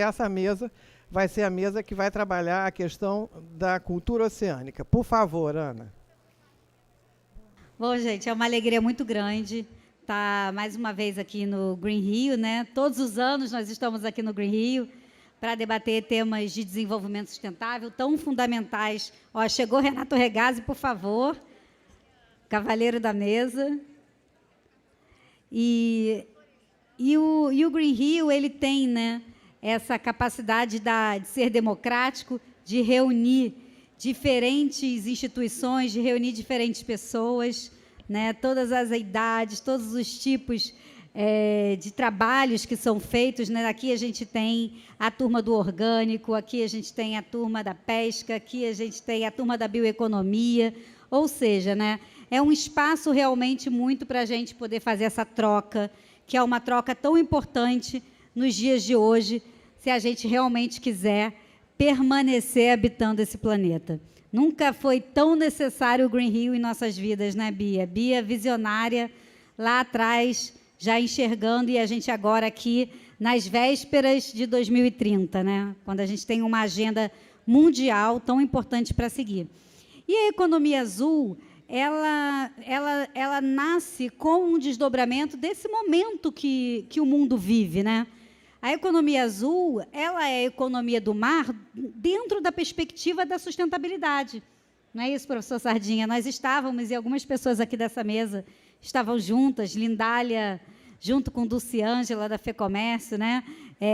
Essa mesa vai ser a mesa que vai trabalhar a questão da cultura oceânica. Por favor, Ana. Bom, gente, é uma alegria muito grande estar mais uma vez aqui no Green Rio, né? Todos os anos nós estamos aqui no Green Rio para debater temas de desenvolvimento sustentável tão fundamentais. Ó, chegou Renato Regazzi, por favor, cavaleiro da mesa. E o Green Rio, ele tem, né, essa capacidade de ser democrático, de reunir diferentes instituições, de reunir diferentes pessoas, né, todas as idades, todos os tipos de trabalhos que são feitos, né? Aqui a gente tem a turma do orgânico, aqui a gente tem a turma da pesca, aqui a gente tem a turma da bioeconomia, ou seja, né, é um espaço realmente muito para a gente poder fazer essa troca, que é uma troca tão importante nos dias de hoje, se a gente realmente quiser permanecer habitando esse planeta. Nunca foi tão necessário o Green Rio em nossas vidas, né, Bia? Bia, visionária, lá atrás, já enxergando, e a gente agora aqui nas vésperas de 2030, né? Quando a gente tem uma agenda mundial tão importante para seguir. E a economia azul, ela nasce com um desdobramento desse momento que o mundo vive, né? A economia azul, ela é a economia do mar dentro da perspectiva da sustentabilidade. Não é isso, professor Sardinha? Nós estávamos, e algumas pessoas aqui dessa mesa estavam juntas, Lindália, junto com Dulce Ângela, da FEComércio, né?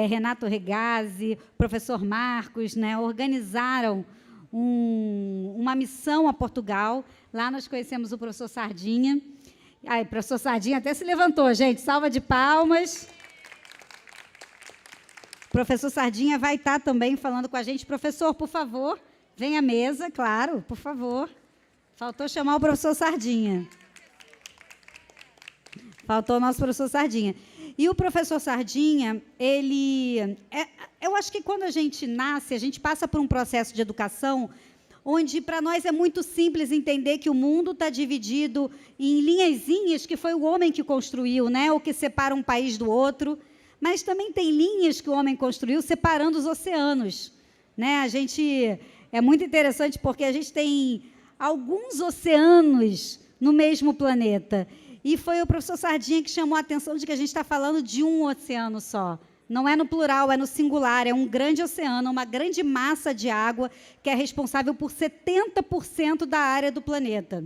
Renato Regazzi, professor Marcos, né? Organizaram uma missão a Portugal. Lá nós conhecemos o professor Sardinha. Aí, o professor Sardinha até se levantou, gente. Salva de palmas. O professor Sardinha vai estar também falando com a gente. Professor, por favor, venha à mesa, claro, por favor. Faltou chamar o professor Sardinha. Faltou o nosso professor Sardinha. E o professor Sardinha, eu acho que quando a gente nasce, a gente passa por um processo de educação onde, para nós, é muito simples entender que o mundo está dividido em linhazinhas que foi o homem que construiu, né? O que separa um país do outro. Mas também tem linhas que o homem construiu separando os oceanos, né? É muito interessante porque a gente tem alguns oceanos no mesmo planeta. E foi o professor Sardinha que chamou a atenção de que a gente está falando de um oceano só. Não é no plural, é no singular. É um grande oceano, uma grande massa de água que é responsável por 70% da área do planeta.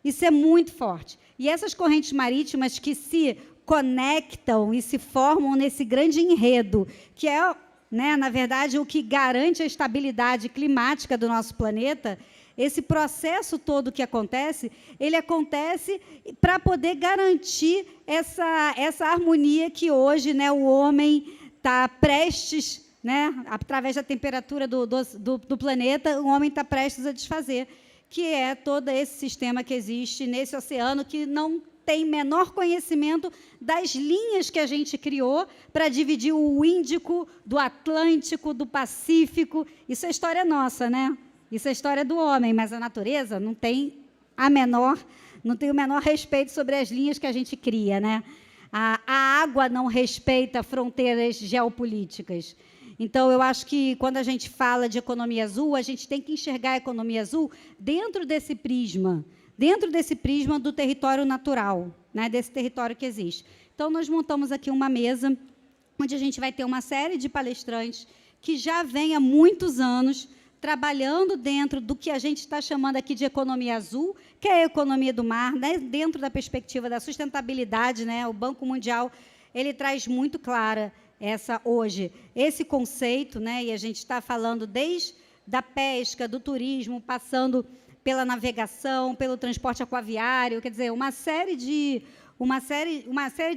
Isso é muito forte. E essas correntes marítimas que se conectam e se formam nesse grande enredo, que é, né, na verdade, o que garante a estabilidade climática do nosso planeta. Esse processo todo que acontece, ele acontece para poder garantir essa harmonia que hoje, né, o homem está prestes, né, através da temperatura do planeta, o homem está prestes a desfazer, que é todo esse sistema que existe nesse oceano, que não tem menor conhecimento das linhas que a gente criou para dividir o Índico do Atlântico, do Pacífico. Isso é história nossa, né? Isso é história do homem, mas a natureza não tem o menor respeito sobre as linhas que a gente cria, né? A água não respeita fronteiras geopolíticas. Então, eu acho que, quando a gente fala de economia azul, a gente tem que enxergar a economia azul dentro desse prisma do território natural, né? Desse território que existe. Então, nós montamos aqui uma mesa onde a gente vai ter uma série de palestrantes que já vem há muitos anos trabalhando dentro do que a gente está chamando aqui de economia azul, que é a economia do mar, né? Dentro da perspectiva da sustentabilidade, né? O Banco Mundial, ele traz muito clara hoje esse conceito, né? E a gente está falando desde da pesca, do turismo, passando pela navegação, pelo transporte aquaviário, quer dizer, uma série de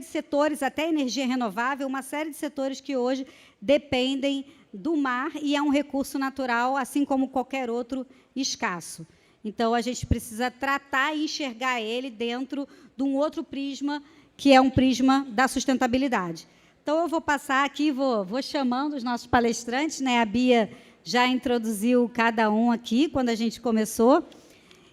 setores, até energia renovável, uma série de setores que hoje dependem do mar e é um recurso natural, assim como qualquer outro, escasso. Então, a gente precisa tratar e enxergar ele dentro de um outro prisma, que é um prisma da sustentabilidade. Então, eu vou passar aqui, vou chamando os nossos palestrantes, né? A Bia já introduziu cada um aqui, quando a gente começou.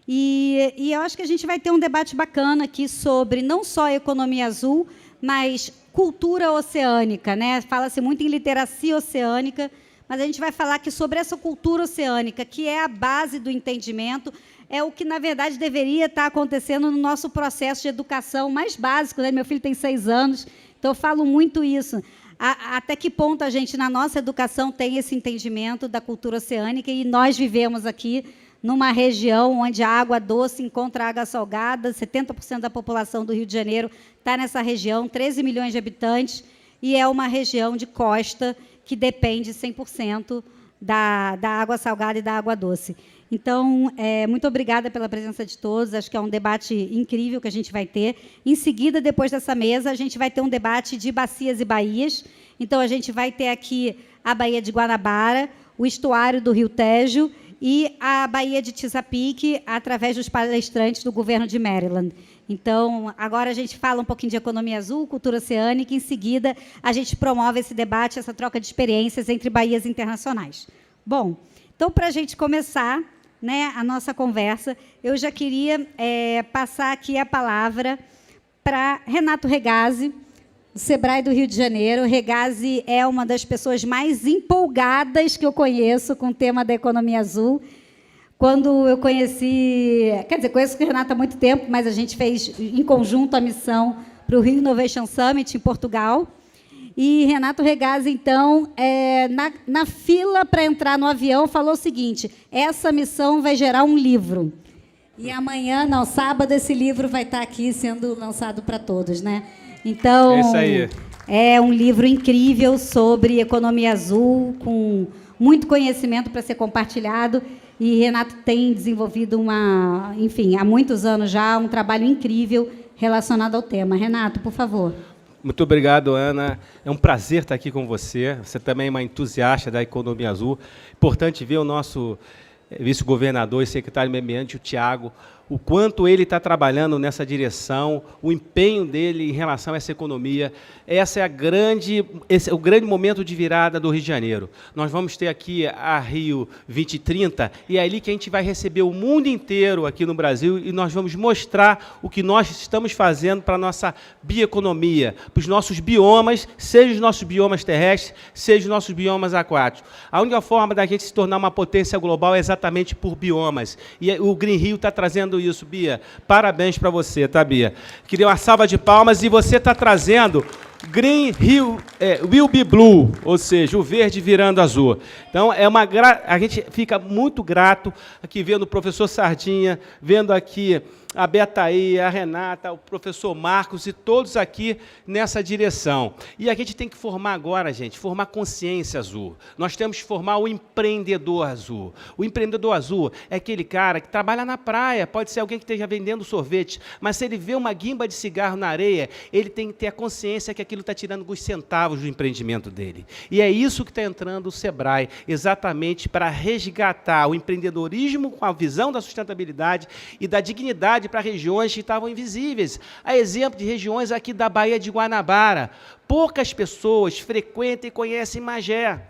E eu acho que a gente vai ter um debate bacana aqui sobre não só a economia azul, mas cultura oceânica, né? Fala-se muito em literacia oceânica, mas a gente vai falar aqui sobre essa cultura oceânica, que é a base do entendimento, é o que, na verdade, deveria estar acontecendo no nosso processo de educação mais básico, né? Meu filho tem 6 anos, então eu falo muito isso. Até que ponto a gente, na nossa educação, tem esse entendimento da cultura oceânica, e nós vivemos aqui numa região onde a água doce encontra a água salgada, 70% da população do Rio de Janeiro está nessa região, 13 milhões de habitantes, e é uma região de costa que depende 100% da água salgada e da água doce. Então, muito obrigada pela presença de todos, acho que é um debate incrível que a gente vai ter. Em seguida, depois dessa mesa, a gente vai ter um debate de bacias e baías. Então, a gente vai ter aqui a Baía de Guanabara, o estuário do Rio Tejo e a Baía de Chesapeake, através dos palestrantes do governo de Maryland. Então, agora a gente fala um pouquinho de economia azul, cultura oceânica, e, em seguida, a gente promove esse debate, essa troca de experiências entre baías internacionais. Bom, então, para a gente começar, né, a nossa conversa, eu já queria passar aqui a palavra para Renato Regazzi, do Sebrae do Rio de Janeiro. Regazzi é uma das pessoas mais empolgadas que eu conheço com o tema da economia azul. Quando eu conheci, quer dizer, conheço o Renato há muito tempo, mas a gente fez em conjunto a missão para o Rio Innovation Summit, em Portugal. E Renato Regazzi, então, na fila para entrar no avião, falou o seguinte: essa missão vai gerar um livro. E amanhã, não, sábado, esse livro vai estar aqui sendo lançado para todos, né? Então, é isso aí. É um livro incrível sobre economia azul, com muito conhecimento para ser compartilhado. E Renato tem desenvolvido enfim, há muitos anos já, um trabalho incrível relacionado ao tema. Renato, por favor. Muito obrigado, Ana. É um prazer estar aqui com você. Você também é uma entusiasta da economia azul. Importante ver o nosso vice-governador e secretário de Meio Ambiente, o Tiago, o quanto ele está trabalhando nessa direção, o empenho dele em relação a essa economia. Esse é o grande momento de virada do Rio de Janeiro. Nós vamos ter aqui a Rio 2030, e é ali que a gente vai receber o mundo inteiro aqui no Brasil, e nós vamos mostrar o que nós estamos fazendo para a nossa bioeconomia, para os nossos biomas, seja os nossos biomas terrestres, seja os nossos biomas aquáticos. A única forma da gente se tornar uma potência global é exatamente por biomas. E o Green Rio está trazendo isso, Bia. Parabéns para você, tá, Bia? Queria uma salva de palmas, e você está trazendo Green Rio will be blue, ou seja, o verde virando azul. Então, a gente fica muito grato aqui vendo o professor Sardinha, vendo aqui a Betaí, a Renata, o professor Marcos e todos aqui nessa direção. E a gente tem que formar agora, gente, formar consciência azul. Nós temos que formar o empreendedor azul. O empreendedor azul é aquele cara que trabalha na praia, pode ser alguém que esteja vendendo sorvete, mas se ele vê uma guimba de cigarro na areia, ele tem que ter a consciência que aquilo está tirando alguns centavos do empreendimento dele. E é isso que está entrando o Sebrae, exatamente para resgatar o empreendedorismo com a visão da sustentabilidade e da dignidade para regiões que estavam invisíveis. A exemplo de regiões aqui da Baía de Guanabara. Poucas pessoas frequentam e conhecem Magé.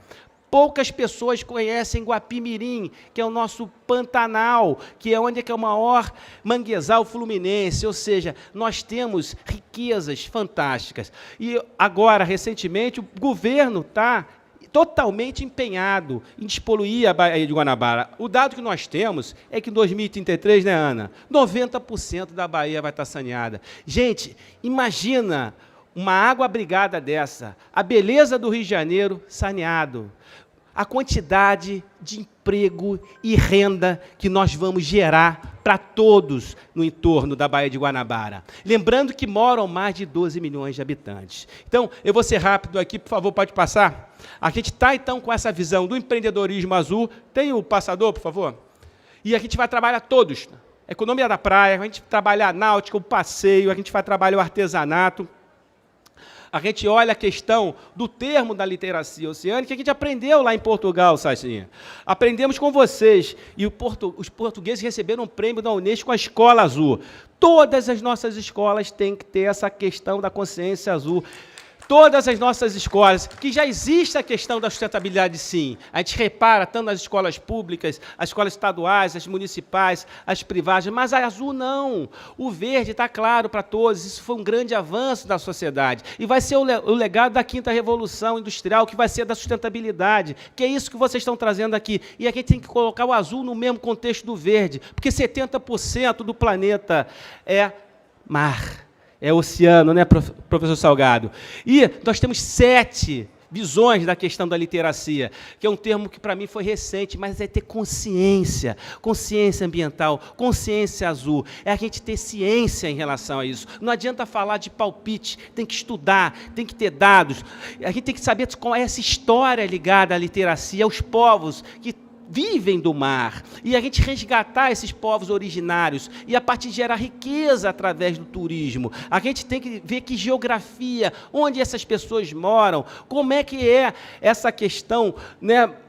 Poucas pessoas conhecem Guapimirim, que é o nosso Pantanal, que é onde é o maior manguezal fluminense. Ou seja, nós temos riquezas fantásticas. E agora, recentemente, o governo está totalmente empenhado em despoluir a Baía de Guanabara. O dado que nós temos é que em 2033, né, Ana, 90% da Baía vai estar saneada. Gente, imagina uma água abrigada dessa, a beleza do Rio de Janeiro saneado, a quantidade de emprego e renda que nós vamos gerar para todos no entorno da Baía de Guanabara. Lembrando que moram mais de 12 milhões de habitantes. Então, eu vou ser rápido aqui, por favor, pode passar? A gente está, então, com essa visão do empreendedorismo azul. Tem o passador, por favor? E a gente vai trabalhar todos. Economia da praia, a gente vai trabalhar a náutica, o passeio, a gente vai trabalhar o artesanato. A gente olha a questão do termo da literacia oceânica, que a gente aprendeu lá em Portugal, Sachinha. Aprendemos com vocês. E os portugueses receberam um prêmio da Unesco com a Escola Azul. Todas as nossas escolas têm que ter essa questão da consciência azul. todas as nossas escolas, que já existe a questão da sustentabilidade, sim. A gente repara tanto nas escolas públicas, as escolas estaduais, as municipais, as privadas, mas a Azul não. O verde está claro para todos, isso foi um grande avanço da sociedade. E vai ser o legado da 5ª Revolução Industrial, que vai ser da sustentabilidade, que é isso que vocês estão trazendo aqui. E aqui tem que colocar o azul no mesmo contexto do verde, porque 70% do planeta é mar. É oceano, né, professor Salgado? E nós temos 7 visões da questão da literacia, que é um termo que para mim foi recente, mas é ter consciência, consciência ambiental, consciência azul. É a gente ter ciência em relação a isso. Não adianta falar de palpite, tem que estudar, tem que ter dados. A gente tem que saber qual é essa história ligada à literacia, aos povos que vivem do mar, e a gente resgatar esses povos originários, e a partir de gerar riqueza através do turismo. A gente tem que ver que geografia, onde essas pessoas moram, como é que é essa questão,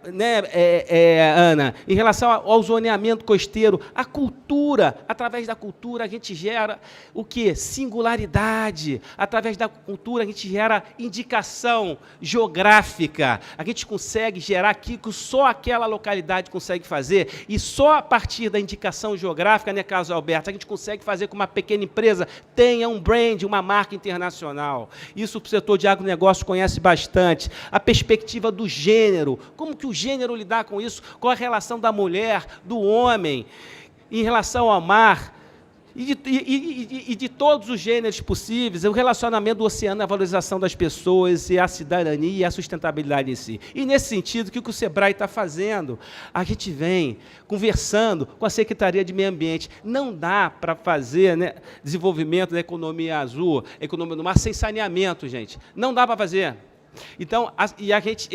Ana, em relação ao zoneamento costeiro, a cultura, através da cultura a gente gera o quê? Singularidade, através da cultura a gente gera indicação geográfica, a gente consegue gerar aquilo que só aquela localidade consegue fazer, e só a partir da indicação geográfica, né, Carlos Alberto, a gente consegue fazer com que uma pequena empresa tenha um brand, uma marca internacional. Isso o setor de agronegócio conhece bastante. A perspectiva do gênero, como que o gênero lidar com isso, qual a relação da mulher, do homem, em relação ao mar, e de todos os gêneros possíveis, o relacionamento do oceano, a valorização das pessoas, e a cidadania e a sustentabilidade em si. E, nesse sentido, o que o SEBRAE está fazendo? A gente vem conversando com a Secretaria de Meio Ambiente. Não dá para fazer, né, desenvolvimento da economia azul, economia do mar, sem saneamento, gente. Não dá para fazer. Então, a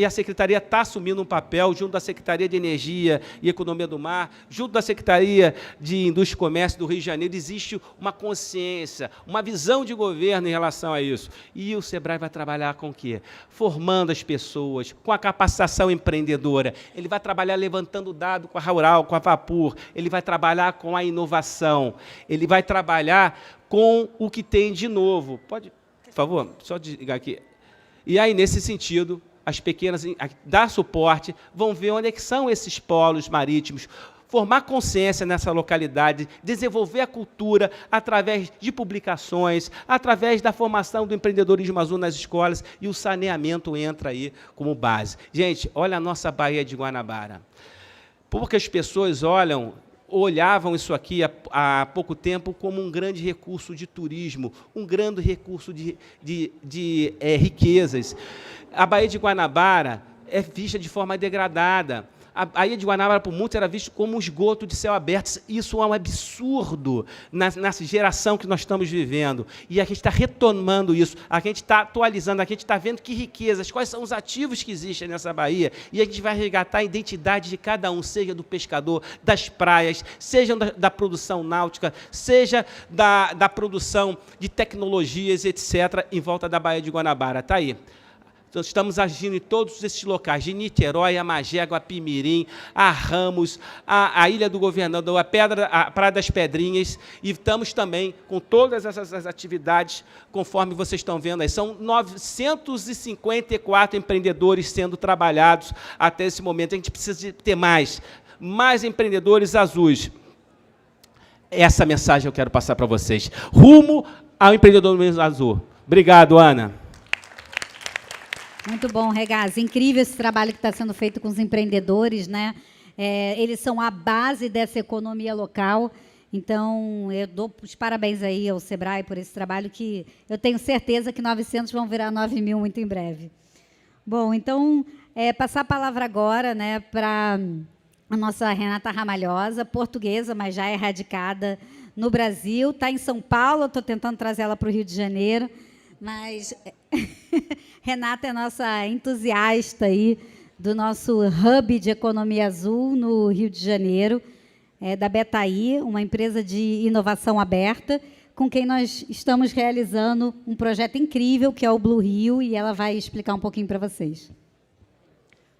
Secretaria está assumindo um papel, junto da Secretaria de Energia e Economia do Mar, junto da Secretaria de Indústria e Comércio do Rio de Janeiro, existe uma consciência, uma visão de governo em relação a isso. E o SEBRAE vai trabalhar com o quê? Formando as pessoas, com a capacitação empreendedora. Ele vai trabalhar levantando dado com a Rural, com a Vapor, ele vai trabalhar com a inovação, ele vai trabalhar com o que tem de novo. Pode, por favor, só desligar aqui. E aí, nesse sentido, as pequenas, dar suporte, vão ver onde é que são esses polos marítimos, formar consciência nessa localidade, desenvolver a cultura através de publicações, através da formação do empreendedorismo azul nas escolas, e o saneamento entra aí como base. Gente, olha a nossa Baía de Guanabara. Poucas pessoas olhavam isso aqui há pouco tempo como um grande recurso de turismo, um grande recurso de riquezas. A Baía de Guanabara é vista de forma degradada. A Baía de Guanabara, por muitos, era vista como um esgoto de céu aberto. Isso é um absurdo nessa geração que nós estamos vivendo. E a gente está retomando isso, a gente está atualizando, a gente está vendo que riquezas, quais são os ativos que existem nessa Baía, e a gente vai resgatar a identidade de cada um, seja do pescador, das praias, seja da produção náutica, seja da produção de tecnologias, etc., em volta da Baía de Guanabara. Está aí. Então, estamos agindo em todos esses locais, de Niterói, a Magego, a Pimirim, a Ramos, a Ilha do Governador, a Praia das Pedrinhas, e estamos também com todas essas atividades, conforme vocês estão vendo aí. São 954 empreendedores sendo trabalhados até esse momento. A gente precisa de ter mais empreendedores azuis. Essa mensagem eu quero passar para vocês. Rumo ao empreendedorismo azul. Obrigado, Ana. Muito bom, Regaz. Incrível esse trabalho que está sendo feito com os empreendedores, né? Eles são a base dessa economia local. Então, eu dou os parabéns aí ao SEBRAE por esse trabalho, que eu tenho certeza que 900 vão virar 9.000 muito em breve. Bom, então, passar a palavra agora, né, para a nossa Renata Ramalhosa, portuguesa, mas já é radicada no Brasil, está em São Paulo, estou tentando trazer ela para o Rio de Janeiro, mas Renata é nossa entusiasta aí do nosso hub de economia azul no Rio de Janeiro, da Betaí, uma empresa de inovação aberta, com quem nós estamos realizando um projeto incrível, que é o Blue Rio, e ela vai explicar um pouquinho para vocês.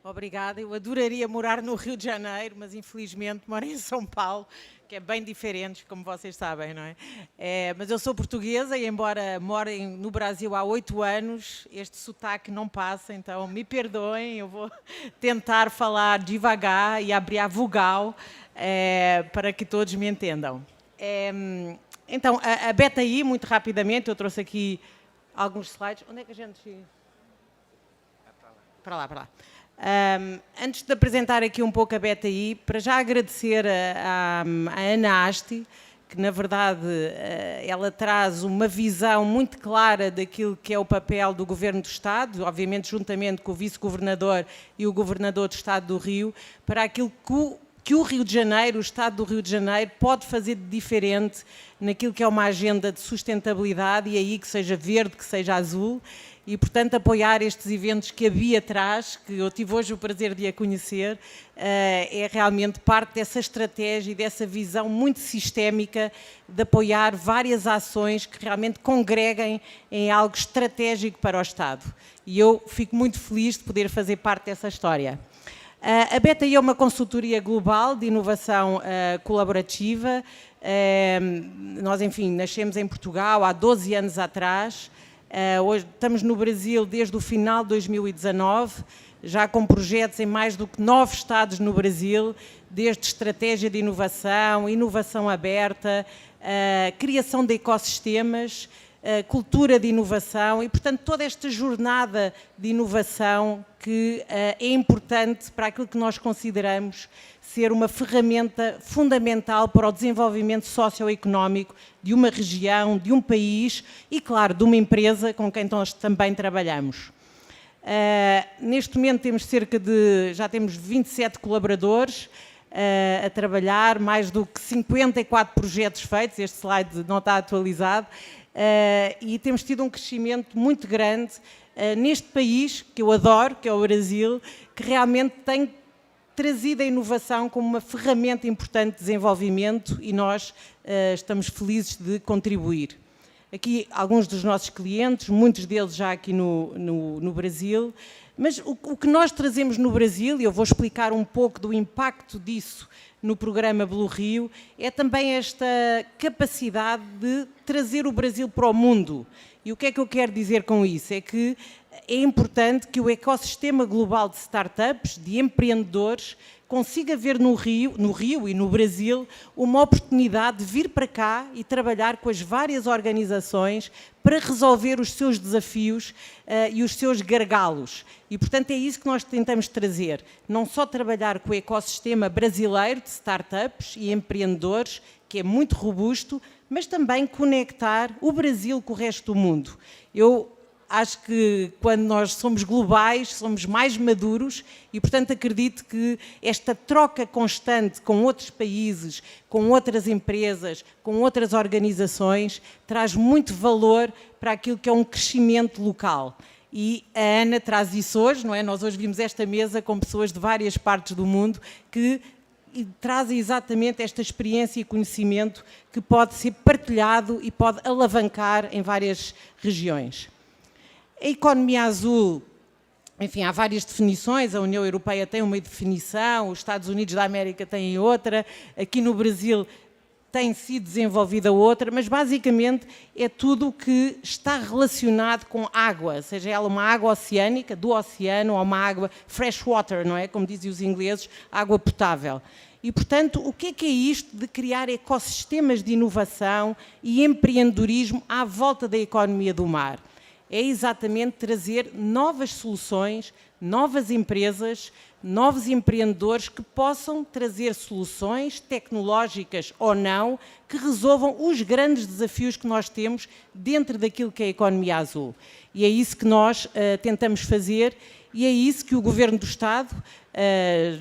Obrigada. Eu adoraria morar no Rio de Janeiro, mas infelizmente moro em São Paulo, que é bem diferente, como vocês sabem, não é? Mas eu sou portuguesa e, embora more no Brasil há 8 anos, este sotaque não passa, então me perdoem, eu vou tentar falar devagar e abrir a vogal para que todos me entendam. Então, a BTI, muito rapidamente, eu trouxe aqui alguns slides. Onde é que a gente... Para lá. Antes de apresentar aqui um pouco a BTI, para já agradecer a Ana Asti, que na verdade ela traz uma visão muito clara daquilo que é o papel do Governo do Estado, obviamente juntamente com o Vice-Governador e o Governador do Estado do Rio, para aquilo que o Rio de Janeiro, o Estado do Rio de Janeiro, pode fazer de diferente naquilo que é uma agenda de sustentabilidade, e aí que seja verde, que seja azul, e, portanto, apoiar estes eventos que a Bia traz, que eu tive hoje o prazer de a conhecer, é realmente parte dessa estratégia e dessa visão muito sistémica de apoiar várias ações que realmente congreguem em algo estratégico para o Estado. E eu fico muito feliz de poder fazer parte dessa história. A BTI é uma consultoria global de inovação colaborativa. Nós, enfim, nascemos em Portugal há 12 anos atrás. Hoje estamos no Brasil desde o final de 2019, já com projetos em mais do que 9 estados no Brasil, desde estratégia de inovação, inovação aberta, criação de ecossistemas, cultura de inovação e, portanto, toda esta jornada de inovação que é importante para aquilo que nós consideramos ser uma ferramenta fundamental para o desenvolvimento socioeconómico de uma região, de um país e, claro, de uma empresa com quem nós também trabalhamos. Neste momento já temos 27 colaboradores a trabalhar, mais do que 54 projetos feitos, este slide não está atualizado, e temos tido um crescimento muito grande neste país, que eu adoro, que é o Brasil, que realmente tem trazido a inovação como uma ferramenta importante de desenvolvimento e nós estamos felizes de contribuir. Aqui alguns dos nossos clientes, muitos deles já aqui no Brasil, mas o que nós trazemos no Brasil, e eu vou explicar um pouco do impacto disso no programa Blue Rio, é também esta capacidade de trazer o Brasil para o mundo. E o que é que eu quero dizer com isso? É que é importante que o ecossistema global de startups, de empreendedores, consiga ver no Rio e no Brasil uma oportunidade de vir para cá e trabalhar com as várias organizações para resolver os seus desafios e os seus gargalos. E, portanto, é isso que nós tentamos trazer. Não só trabalhar com o ecossistema brasileiro de startups e empreendedores, que é muito robusto, mas também conectar o Brasil com o resto do mundo. Eu acho que quando nós somos globais, somos mais maduros e, portanto, acredito que esta troca constante com outros países, com outras empresas, com outras organizações, traz muito valor para aquilo que é um crescimento local. E a Ana traz isso hoje, não é? Nós hoje vimos esta mesa com pessoas de várias partes do mundo que trazem exatamente esta experiência e conhecimento que pode ser partilhado e pode alavancar em várias regiões. A economia azul, enfim, há várias definições, a União Europeia tem uma definição, os Estados Unidos da América têm outra, aqui no Brasil tem sido desenvolvida outra, mas basicamente é tudo o que está relacionado com água, seja ela uma água oceânica, do oceano, ou uma água freshwater, não é? Como dizem os ingleses, água potável. E, portanto, o que é isto de criar ecossistemas de inovação e empreendedorismo à volta da economia do mar? É exatamente trazer novas soluções, novas empresas, novos empreendedores que possam trazer soluções tecnológicas ou não, que resolvam os grandes desafios que nós temos dentro daquilo que é a economia azul. E é isso que nós tentamos fazer e é isso que o Governo do Estado,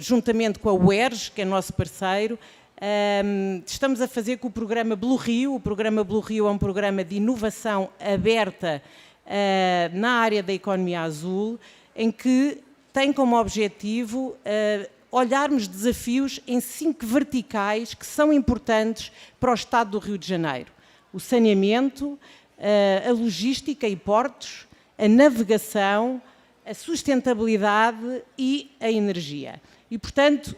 juntamente com a UERJ, que é nosso parceiro, estamos a fazer com o programa Blue Rio. O programa Blue Rio é um programa de inovação aberta na área da economia azul, em que tem como objetivo olharmos desafios em 5 verticais que são importantes para o Estado do Rio de Janeiro. O saneamento, a logística e portos, a navegação, a sustentabilidade e a energia. E, portanto,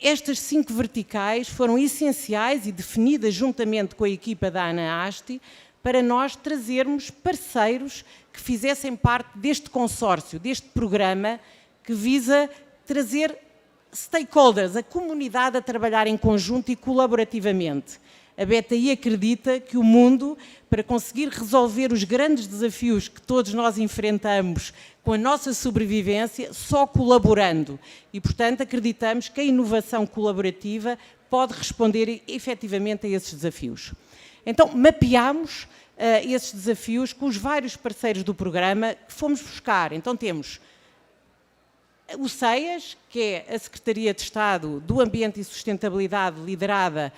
estas 5 verticais foram essenciais e definidas juntamente com a equipa da ANA-ASTI para nós trazermos parceiros que fizessem parte deste consórcio, deste programa que visa trazer stakeholders, a comunidade a trabalhar em conjunto e colaborativamente. A BTI acredita que o mundo, para conseguir resolver os grandes desafios que todos nós enfrentamos com a nossa sobrevivência, só colaborando. E, portanto, acreditamos que a inovação colaborativa pode responder efetivamente a esses desafios. Então, mapeámos esses desafios com os vários parceiros do programa que fomos buscar. Então, temos o CEIAS, que é a Secretaria de Estado do Ambiente e Sustentabilidade, liderada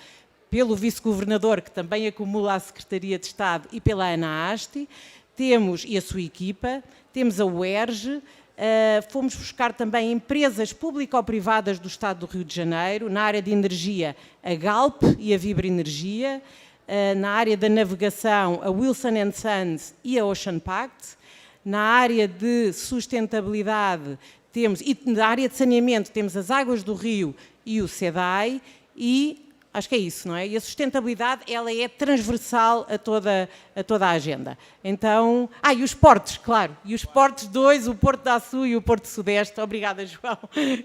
pelo Vice-Governador, que também acumula a Secretaria de Estado, e pela ANA-ASTI, temos, e a sua equipa, temos a UERJ, fomos buscar também empresas público-privadas do Estado do Rio de Janeiro, na área de energia, a Galp e a Vibra Energia, na área da navegação, a Wilson & Sons e a Ocean Pact, na área de sustentabilidade, temos, e na área de saneamento, temos as Águas do Rio e o SEDAI, e acho que é isso, não é? E a sustentabilidade, ela é transversal a toda a agenda. Então, e os portos, claro, e os portos 2, o Porto da Açu e o Porto Sudeste. Obrigada, João,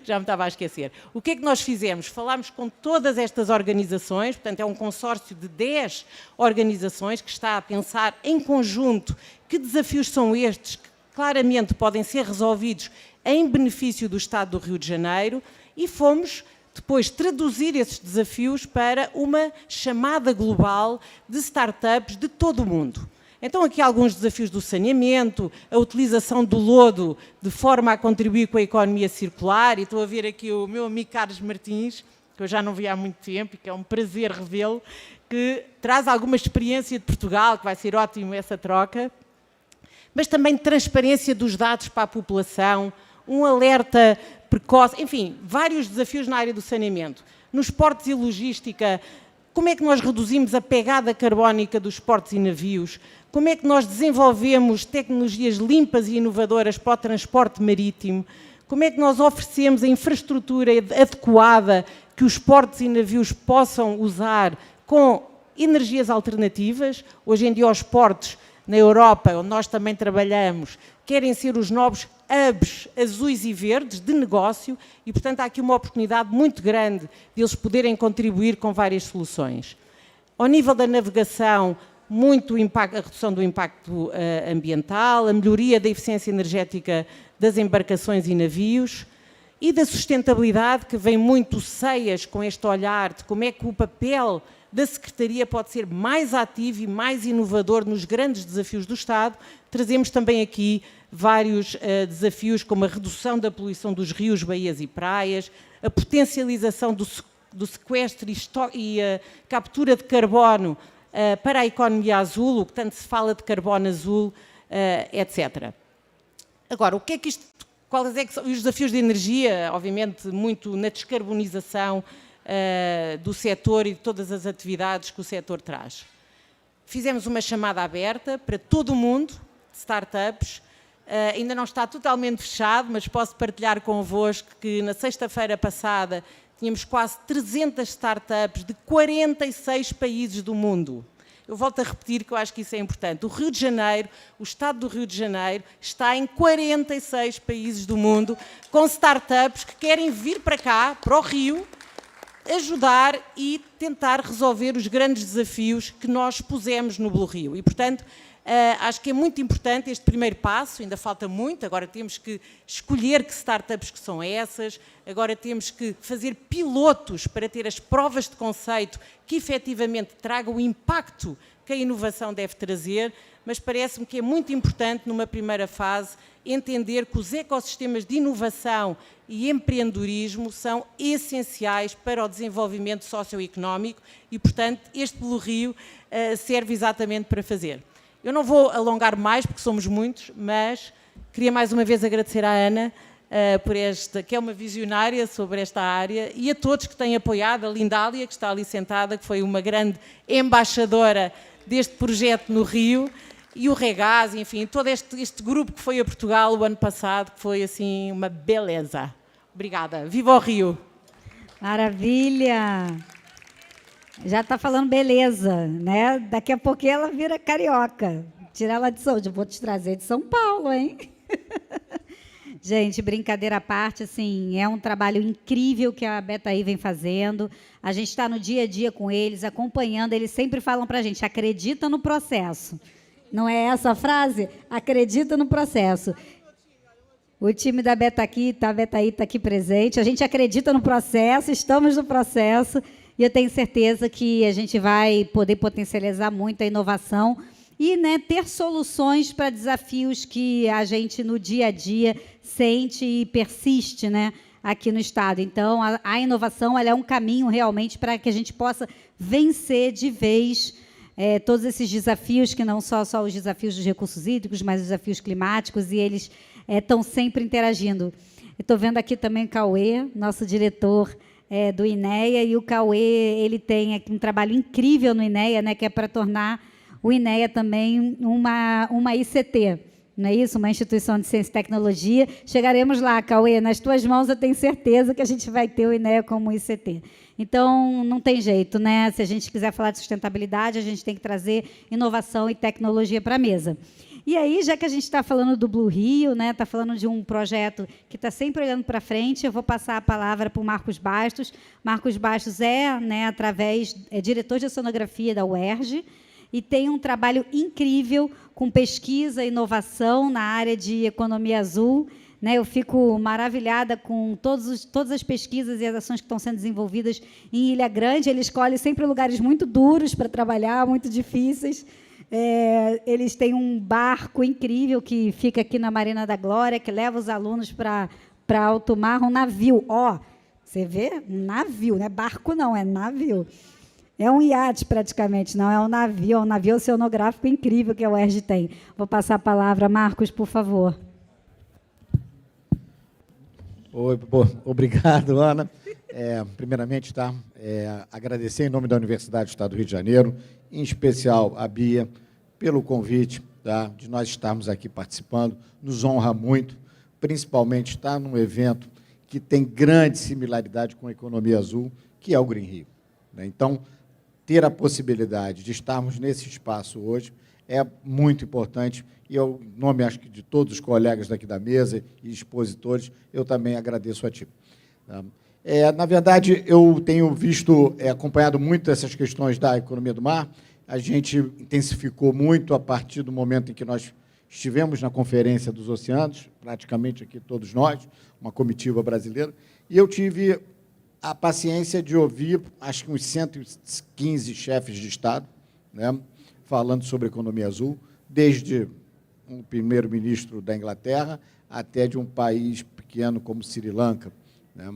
já me estava a esquecer. O que é que nós fizemos? Falámos com todas estas organizações, portanto é um consórcio de 10 organizações que está a pensar em conjunto que desafios são estes que claramente podem ser resolvidos em benefício do Estado do Rio de Janeiro, e fomos depois traduzir esses desafios para uma chamada global de startups de todo o mundo. Então, aqui há alguns desafios do saneamento, a utilização do lodo de forma a contribuir com a economia circular, e estou a ver aqui o meu amigo Carlos Martins, que eu já não vi há muito tempo e que é um prazer revê-lo, que traz alguma experiência de Portugal, que vai ser ótimo essa troca, mas também transparência dos dados para a população, um alerta precoce, enfim, vários desafios na área do saneamento. Nos portos e logística, como é que nós reduzimos a pegada carbónica dos portos e navios? Como é que nós desenvolvemos tecnologias limpas e inovadoras para o transporte marítimo? Como é que nós oferecemos a infraestrutura adequada que os portos e navios possam usar com energias alternativas? Hoje em dia os portos na Europa, onde nós também trabalhamos, querem ser os novos hubs azuis e verdes de negócio e, portanto, há aqui uma oportunidade muito grande de eles poderem contribuir com várias soluções. Ao nível da navegação, muito impacto, a redução do impacto ambiental, a melhoria da eficiência energética das embarcações e navios e da sustentabilidade, que vem muito CEIAS com este olhar de como é que o papel da Secretaria pode ser mais ativo e mais inovador nos grandes desafios do Estado. Trazemos também aqui vários desafios, como a redução da poluição dos rios, baías e praias, a potencialização do sequestro e a captura de carbono para a economia azul, o que tanto se fala de carbono azul, etc. Agora, o que é que isto, quais é que são os desafios de energia? Obviamente, muito na descarbonização do setor e de todas as atividades que o setor traz. Fizemos uma chamada aberta para todo o mundo, de startups, ainda não está totalmente fechado, mas posso partilhar convosco que na sexta-feira passada tínhamos quase 300 startups de 46 países do mundo. Eu volto a repetir que eu acho que isso é importante. O Rio de Janeiro, o Estado do Rio de Janeiro, está em 46 países do mundo com startups que querem vir para cá, para o Rio, ajudar e tentar resolver os grandes desafios que nós pusemos no Blue Rio. E, portanto, acho que é muito importante este primeiro passo, ainda falta muito, agora temos que escolher que startups que são essas, agora temos que fazer pilotos para ter as provas de conceito que efetivamente tragam o impacto que a inovação deve trazer, mas parece-me que é muito importante, numa primeira fase, entender que os ecossistemas de inovação e empreendedorismo são essenciais para o desenvolvimento socioeconómico e, portanto, este Blue Rio serve exatamente para fazer. Eu não vou alongar mais, porque somos muitos, mas queria mais uma vez agradecer à Ana, por esta, que é uma visionária sobre esta área, e a todos que têm apoiado, a Lindália, que está ali sentada, que foi uma grande embaixadora deste projeto no Rio, e o Regás, enfim, todo este grupo que foi a Portugal o ano passado, que foi assim uma beleza. Obrigada. Viva o Rio! Maravilha! Já está falando beleza, né? Daqui a pouquinho ela vira carioca. Tirar ela de São... Eu vou te trazer de São Paulo, hein? Gente, brincadeira à parte, assim, é um trabalho incrível que a Betaí vem fazendo. A gente está no dia a dia com eles, acompanhando. Eles sempre falam para a gente, acredita no processo. Não é essa a frase? Acredita no processo. O time da Betaí está aqui presente. A gente acredita no processo, estamos no processo. E eu tenho certeza que a gente vai poder potencializar muito a inovação e, né, ter soluções para desafios que a gente, no dia a dia, sente e persiste, né, aqui no Estado. Então, a inovação ela é um caminho, realmente, para que a gente possa vencer de vez todos esses desafios, que não só os desafios dos recursos hídricos, mas os desafios climáticos, e eles estão sempre interagindo. Estou vendo aqui também o Cauê, nosso diretor do INEA, e o Cauê ele tem aqui um trabalho incrível no INEA, né, que é para tornar o INEA também uma ICT, não é isso? Uma instituição de ciência e tecnologia. Chegaremos lá, Cauê, nas tuas mãos eu tenho certeza que a gente vai ter o INEA como ICT. Então, não tem jeito, né? Se a gente quiser falar de sustentabilidade, a gente tem que trazer inovação e tecnologia para a mesa. E aí, já que a gente está falando do Blue Rio, né, está falando de um projeto que está sempre olhando para frente, eu vou passar a palavra para o Marcos Bastos. Marcos Bastos é diretor de oceanografia da UERJ, e tem um trabalho incrível com pesquisa e inovação na área de economia azul. Né, eu fico maravilhada com todas as pesquisas e as ações que estão sendo desenvolvidas em Ilha Grande. Ele escolhe sempre lugares muito duros para trabalhar, muito difíceis. Eles têm um barco incrível que fica aqui na Marina da Glória, que leva os alunos para alto mar, um navio. Você vê? Um navio, não é barco, não, é navio. É um iate, praticamente, não é um navio oceanográfico incrível que a UERJ tem. Vou passar a palavra. Marcos, por favor. Obrigado, Ana. Primeiramente, agradecer em nome da Universidade do Estado do Rio de Janeiro, em especial a Bia, pelo convite, de nós estarmos aqui participando. Nos honra muito, principalmente estar num evento que tem grande similaridade com a economia azul, que é o Green Rio. Então, ter a possibilidade de estarmos nesse espaço hoje é muito importante, e eu, em nome, acho que, de todos os colegas daqui da mesa e expositores, eu também agradeço a ti. Na verdade, eu tenho acompanhado muito essas questões da economia do mar. A gente intensificou muito a partir do momento em que nós estivemos na Conferência dos Oceanos, praticamente aqui todos nós, uma comitiva brasileira, e eu tive a paciência de ouvir, acho que uns 115 chefes de Estado, né, falando sobre economia azul, desde um primeiro-ministro da Inglaterra até de um país pequeno como Sri Lanka, né,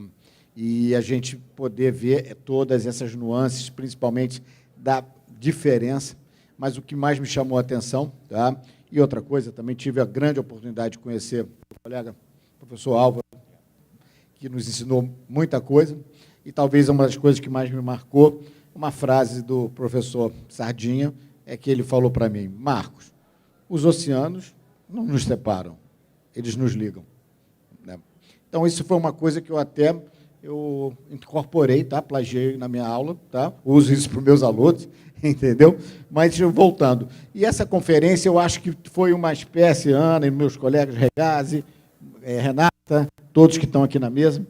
e a gente poder ver todas essas nuances, principalmente da diferença, mas o que mais me chamou a atenção, e outra coisa, também tive a grande oportunidade de conhecer o colega professor Álvaro, que nos ensinou muita coisa, e talvez uma das coisas que mais me marcou, uma frase do professor Sardinha, é que ele falou para mim: Marcos, os oceanos não nos separam, eles nos ligam. Né? Então, isso foi uma coisa que eu incorporei, plagiei na minha aula, uso isso para os meus alunos, entendeu? Mas, voltando, e essa conferência, eu acho que foi uma espécie, Ana e meus colegas, Regazzi, Renata, todos que estão aqui na mesa,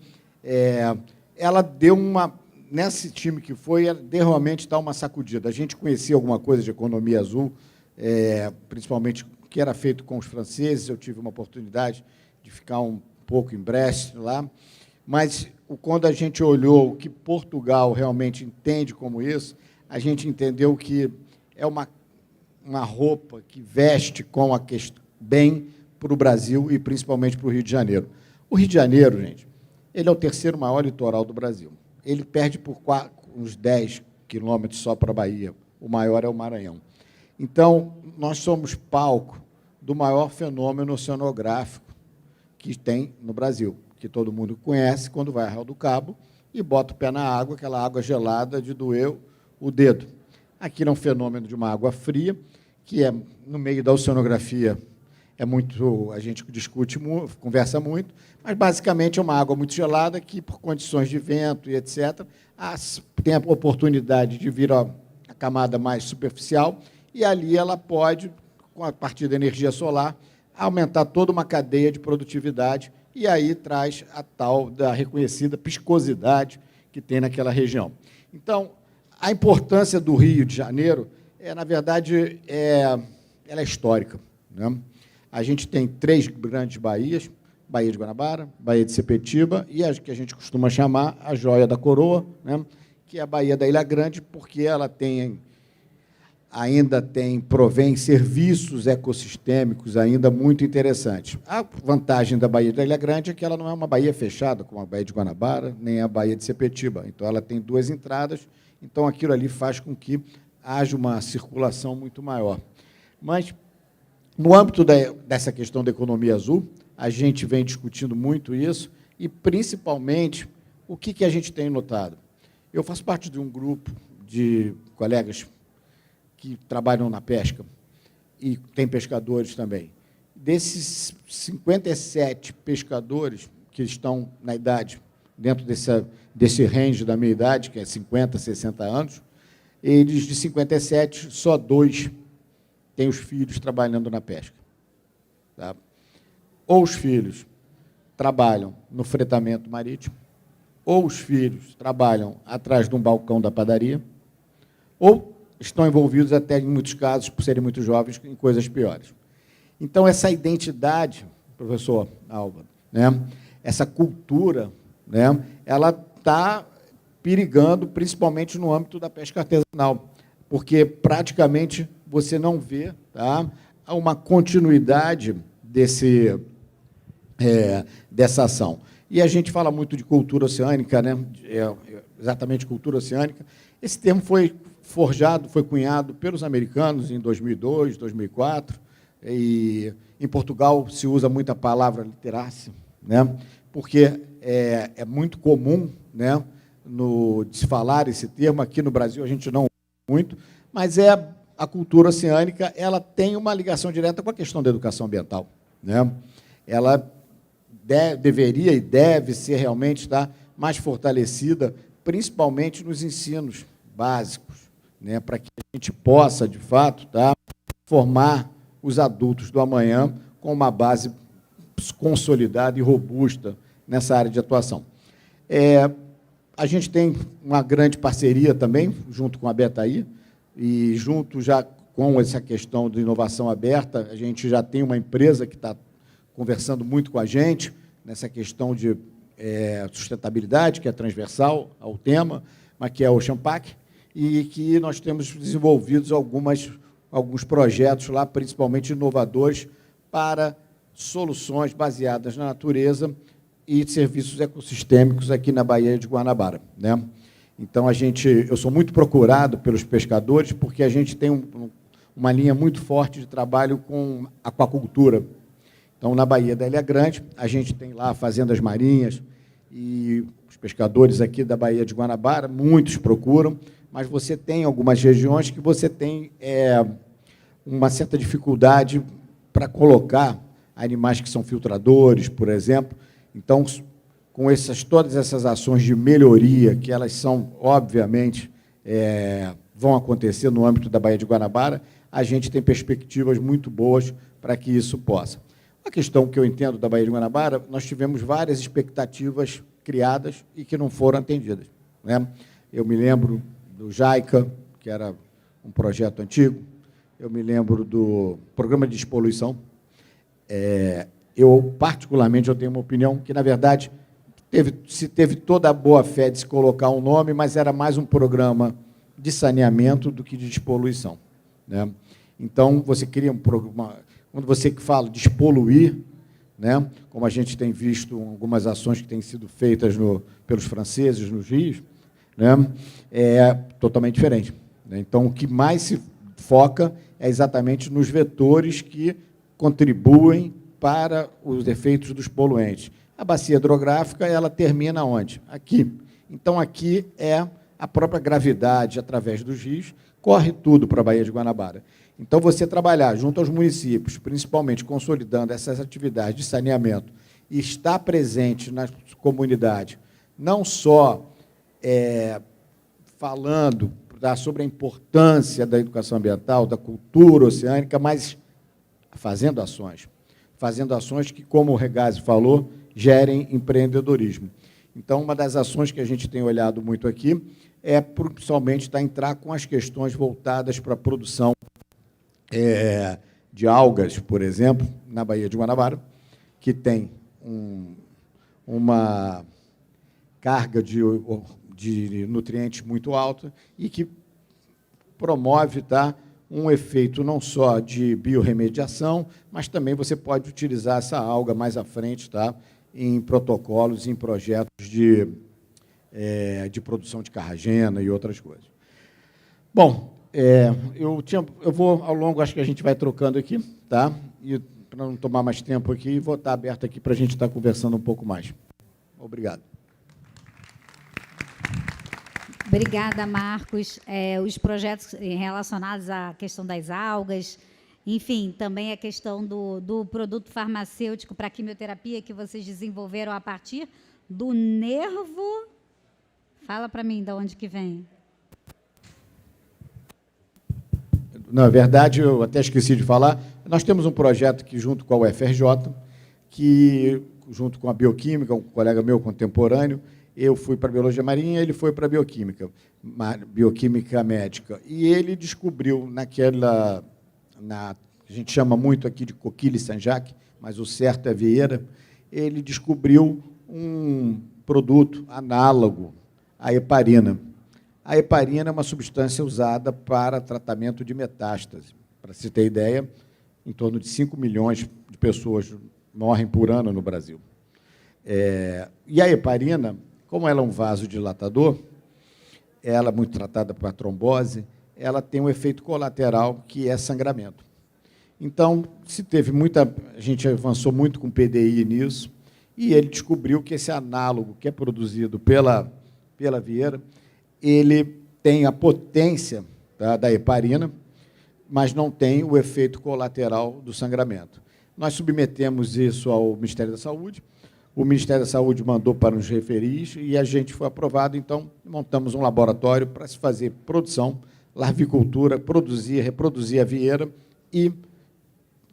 ela deu nesse time que foi, deu realmente uma sacudida. A gente conhecia alguma coisa de economia azul, principalmente o que era feito com os franceses. Eu tive uma oportunidade de ficar um pouco em Brest lá, mas quando a gente olhou o que Portugal realmente entende como isso, a gente entendeu que é uma roupa que veste com a questão bem para o Brasil e principalmente para o Rio de Janeiro. O Rio de Janeiro, gente, ele é o terceiro maior litoral do Brasil. Ele perde por uns 10 quilômetros só para a Bahia. O maior é o Maranhão. Então, nós somos palco do maior fenômeno oceanográfico que tem no Brasil, que todo mundo conhece quando vai a Arraial do Cabo e bota o pé na água, aquela água gelada de doer o dedo. Aquilo é um fenômeno de uma água fria que é no meio da oceanografia, a gente discute, conversa muito, mas basicamente é uma água muito gelada que, por condições de vento e etc., tem a oportunidade de vir a camada mais superficial, e ali ela pode, a partir da energia solar, aumentar toda uma cadeia de produtividade, e aí traz a tal da reconhecida piscosidade que tem naquela região. Então, a importância do Rio de Janeiro, na verdade, ela é histórica, né? A gente tem 3 grandes baías, Baía de Guanabara, Baía de Sepetiba e a que a gente costuma chamar a joia da coroa, né? Que é a Baía da Ilha Grande, porque ela provém serviços ecossistêmicos ainda muito interessantes. A vantagem da Baía da Ilha Grande é que ela não é uma baía fechada, como a Baía de Guanabara, nem a Baía de Sepetiba. Então, ela tem 2 entradas, então aquilo ali faz com que haja uma circulação muito maior. Mas, no âmbito dessa questão da economia azul, a gente vem discutindo muito isso, e, principalmente, o que a gente tem notado? Eu faço parte de um grupo de colegas que trabalham na pesca, e tem pescadores também. Desses 57 pescadores que estão na idade, dentro desse range da minha idade, que é 50, 60 anos, eles, de 57, só 2 têm os filhos trabalhando na pesca. Tá? Ou os filhos trabalham no fretamento marítimo, ou os filhos trabalham atrás de um balcão da padaria, ou estão envolvidos, até em muitos casos, por serem muito jovens, em coisas piores. Então, essa identidade, professor Alba, né, essa cultura, né, ela está perigando, principalmente no âmbito da pesca artesanal, porque praticamente você não vê, tá, uma continuidade dessa ação. E a gente fala muito de cultura oceânica, né, exatamente cultura oceânica. Esse termo foi forjado, foi cunhado pelos americanos em 2002, 2004, e em Portugal se usa muito a palavra literacy, né, porque é muito comum, né, de se falar esse termo. Aqui no Brasil a gente não usa muito, mas a cultura oceânica, ela tem uma ligação direta com a questão da educação ambiental, né? Ela deveria e deve ser realmente mais fortalecida, principalmente nos ensinos básicos, né, para que a gente possa, de fato, formar os adultos do amanhã com uma base consolidada e robusta nessa área de atuação. A gente tem uma grande parceria também, junto com a BETAI, e junto já com essa questão de inovação aberta, a gente já tem uma empresa que está conversando muito com a gente nessa questão de sustentabilidade, que é transversal ao tema, mas que é o Champac, e que nós temos desenvolvido alguns projetos lá, principalmente inovadores, para soluções baseadas na natureza e serviços ecossistêmicos aqui na Baía de Guanabara, né? Então, eu sou muito procurado pelos pescadores, porque a gente tem uma linha muito forte de trabalho com aquacultura. Então, na Baía da Ilha Grande, a gente tem lá fazendas marinhas, e os pescadores aqui da Baía de Guanabara, muitos procuram, mas você tem algumas regiões que você tem uma certa dificuldade para colocar animais que são filtradores, por exemplo. Então, com todas essas ações de melhoria, que elas são, obviamente, vão acontecer no âmbito da Baía de Guanabara, a gente tem perspectivas muito boas para que isso possa. A questão que eu entendo da Baía de Guanabara, nós tivemos várias expectativas criadas e que não foram atendidas, né? Eu me lembro do JAICA, que era um projeto antigo, eu me lembro do Programa de Despoluição. Eu, particularmente, tenho uma opinião que, na verdade, se teve toda a boa-fé de se colocar um nome, mas era mais um programa de saneamento do que de despoluição, né? Então, você cria um programa. Quando você fala de despoluir, né, como a gente tem visto algumas ações que têm sido feitas pelos franceses nos rios, né, é totalmente diferente, né? Então, o que mais se foca é exatamente nos vetores que contribuem para os efeitos dos poluentes. A bacia hidrográfica, ela termina onde? Aqui. Então, aqui é a própria gravidade, através dos rios, corre tudo para a Baía de Guanabara. Então, você trabalhar junto aos municípios, principalmente consolidando essas atividades de saneamento, e estar presente na comunidade, não só falando sobre a importância da educação ambiental, da cultura oceânica, mas fazendo ações. Fazendo ações que, como o Regazzi falou, gerem empreendedorismo. Então, uma das ações que a gente tem olhado muito aqui é, principalmente, entrar com as questões voltadas para a produção de algas, por exemplo, na Baía de Guanabara, que tem uma carga de nutrientes muito alta e que promove um efeito não só de biorremediação, mas também você pode utilizar essa alga mais à frente em protocolos, em projetos de produção de carragena e outras coisas. Bom, eu vou, ao longo, acho que a gente vai trocando aqui, e para não tomar mais tempo aqui, vou estar aberto aqui para a gente estar conversando um pouco mais. Obrigado. Obrigada, Marcos. Os projetos relacionados à questão das algas, enfim, também a questão do produto farmacêutico para quimioterapia que vocês desenvolveram a partir do nervo. Fala para mim de onde que vem. Na verdade, eu até esqueci de falar, nós temos um projeto que, junto com a UFRJ, que, junto com a Bioquímica, um colega meu contemporâneo, eu fui para a Biologia Marinha, ele foi para a Bioquímica Médica. E ele descobriu a gente chama muito aqui de Coquille Saint-Jacques, mas o certo é Vieira, ele descobriu um produto análogo à heparina. A heparina é uma substância usada para tratamento de metástase. Para se ter ideia, em torno de 5 milhões de pessoas morrem por ano no Brasil. E a heparina, como ela é um vasodilatador, ela é muito tratada para trombose, ela tem um efeito colateral, que é sangramento. Então, a gente avançou muito com PDI nisso, e ele descobriu que esse análogo que é produzido pela Vieira, ele tem a potência da heparina, mas não tem o efeito colateral do sangramento. Nós submetemos isso ao Ministério da Saúde, o Ministério da Saúde mandou para os referis e a gente foi aprovado, então montamos um laboratório para se fazer produção, larvicultura, reproduzir a vieira e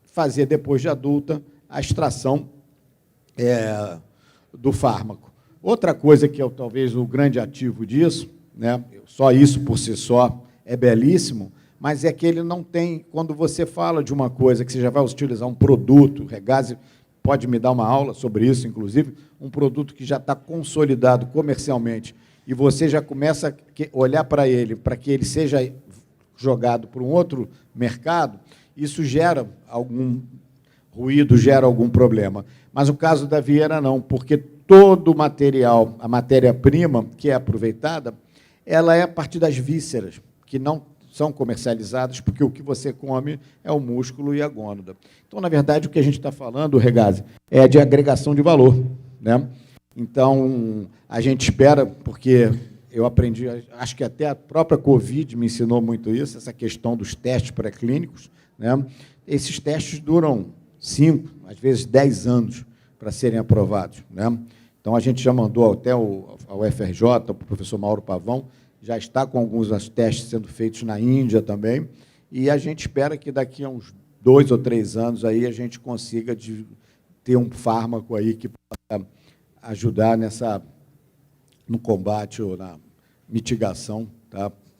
fazer, depois de adulta, a extração do fármaco. Outra coisa que é talvez o grande ativo disso, só isso por si só é belíssimo, mas é que ele não tem, quando você fala de uma coisa que você já vai utilizar um produto, o Regazzi pode me dar uma aula sobre isso, inclusive, um produto que já está consolidado comercialmente, e você já começa a olhar para que ele seja jogado para um outro mercado, isso gera algum ruído, gera algum problema. Mas o caso da Vieira não, porque todo o material, a matéria-prima que é aproveitada, ela é a partir das vísceras, que não são comercializadas, porque o que você come é o músculo e a gônada. Então, na verdade, o que a gente está falando, Regazzi, é de agregação de valor. Então, a gente espera, porque eu aprendi, acho que até a própria Covid me ensinou muito isso, essa questão dos testes pré-clínicos. Esses testes duram 5, às vezes 10 anos para serem aprovados. Então, a gente já mandou até ao UFRJ, o professor Mauro Pavão, já está com alguns testes sendo feitos na Índia também, e a gente espera que daqui a uns 2 ou 3 anos aí a gente consiga ter um fármaco aí que possa ajudar no combate ou na mitigação,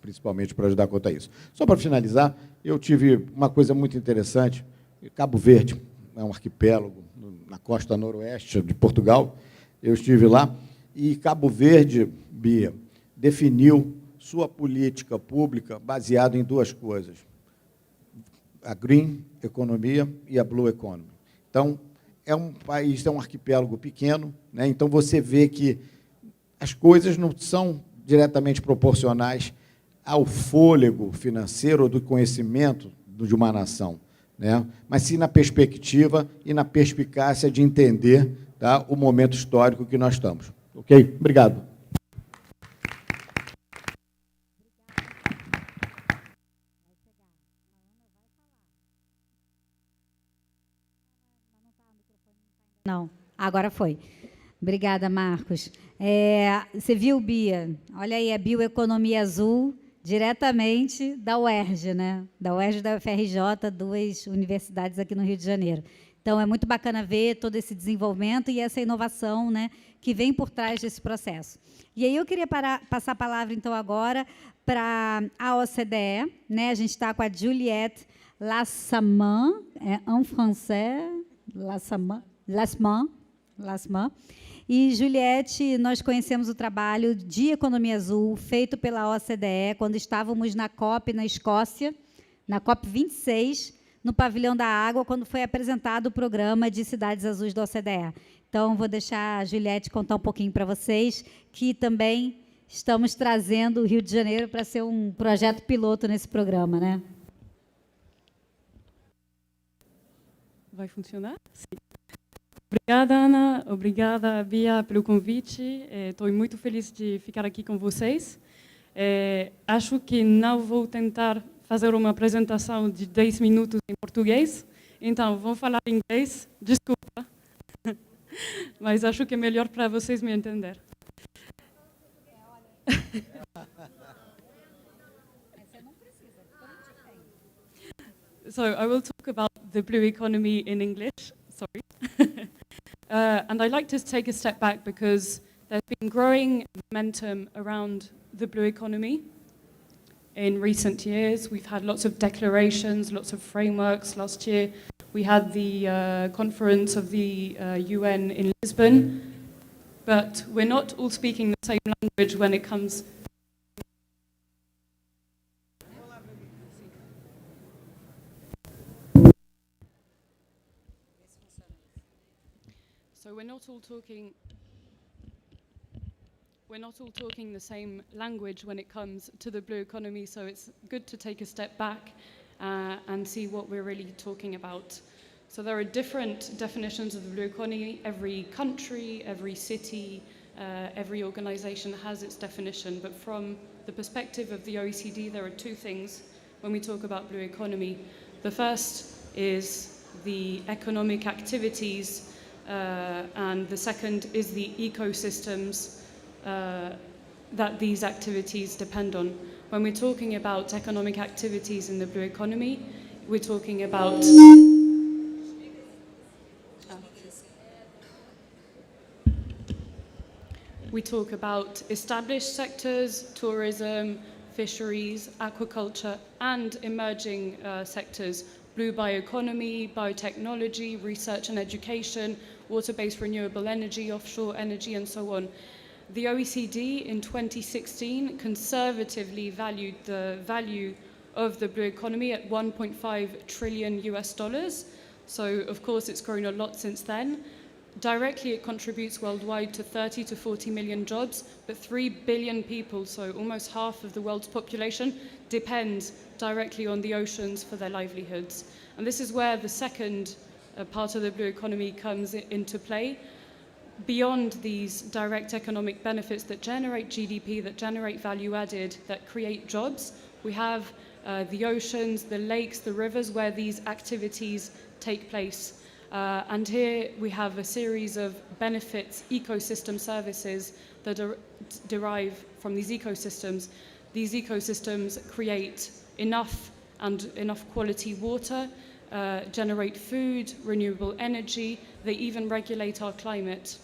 principalmente para ajudar contra isso. Só para finalizar, eu tive uma coisa muito interessante, Cabo Verde, é um arquipélago na costa noroeste de Portugal, eu estive lá, e Cabo Verde, Bia, definiu sua política pública baseada em 2 coisas, a green economia e a blue economy. Então, é um país, é um arquipélago pequeno, então você vê que as coisas não são diretamente proporcionais ao fôlego financeiro ou do conhecimento de uma nação, mas sim na perspectiva e na perspicácia de entender o momento histórico que nós estamos. Ok? Obrigado. Não, agora foi. Obrigada, Marcos. Você viu, Bia? Olha aí, a Bioeconomia Azul, diretamente da UERJ, né? Da UERJ e da UFRJ, duas universidades aqui no Rio de Janeiro. Então, é muito bacana ver todo esse desenvolvimento e essa inovação, né, que vem por trás desse processo. E aí eu queria passar a palavra, então, agora para a OCDE. Né? A gente está com a Juliette Lassaman, en français, Lassaman. E, Juliette, nós conhecemos o trabalho de Economia Azul, feito pela OCDE, quando estávamos na COP, na Escócia, na COP 26, no Pavilhão da Água, quando foi apresentado o programa de Cidades Azuis da OCDE. Então, vou deixar a Juliette contar um pouquinho para vocês, que também estamos trazendo o Rio de Janeiro para ser um projeto piloto nesse programa, né? Vai funcionar? Sim. Obrigada, Ana. Obrigada, Bia, pelo convite. Estou muito feliz de ficar aqui com vocês. Acho que não vou tentar fazer uma apresentação de 10 minutos em português, então vou falar em inglês, desculpa, mas acho que é melhor para vocês me entender. So I will talk about the blue economy in English, sorry. And I'd like to take a step back because there's been growing momentum around the blue economy. In recent years, we've had lots of declarations, lots of frameworks. Last year, we had the conference of the UN in Lisbon, but we're not all speaking the same language when it comes. So we're not all talking the same language when it comes to the blue economy, so it's good to take a step back and see what we're really talking about. So there are different definitions of the blue economy. Every country, every city, every organization has its definition, but from the perspective of the OECD, there are two things when we talk about blue economy. The first is the economic activities, and the second is the ecosystems that these activities depend on. When we're talking about economic activities in the blue economy, we're talking about we talk about established sectors, tourism, fisheries, aquaculture, and emerging sectors, blue bioeconomy, biotechnology, research and education, water-based renewable energy, offshore energy, and so on. The OECD in 2016 conservatively valued the value of the blue economy at $1.5 trillion US. So, of course, it's grown a lot since then. Directly, it contributes worldwide to 30 to 40 million jobs, but 3 billion people, so almost half of the world's population, depend directly on the oceans for their livelihoods. And this is where the second part of the blue economy comes into play. Beyond these direct economic benefits that generate GDP, that generate value added, that create jobs, we have the oceans, the lakes, the rivers where these activities take place. And here we have a series of benefits, ecosystem services that derive from these ecosystems. These ecosystems create enough quality water, generate food, renewable energy. They even regulate our climate.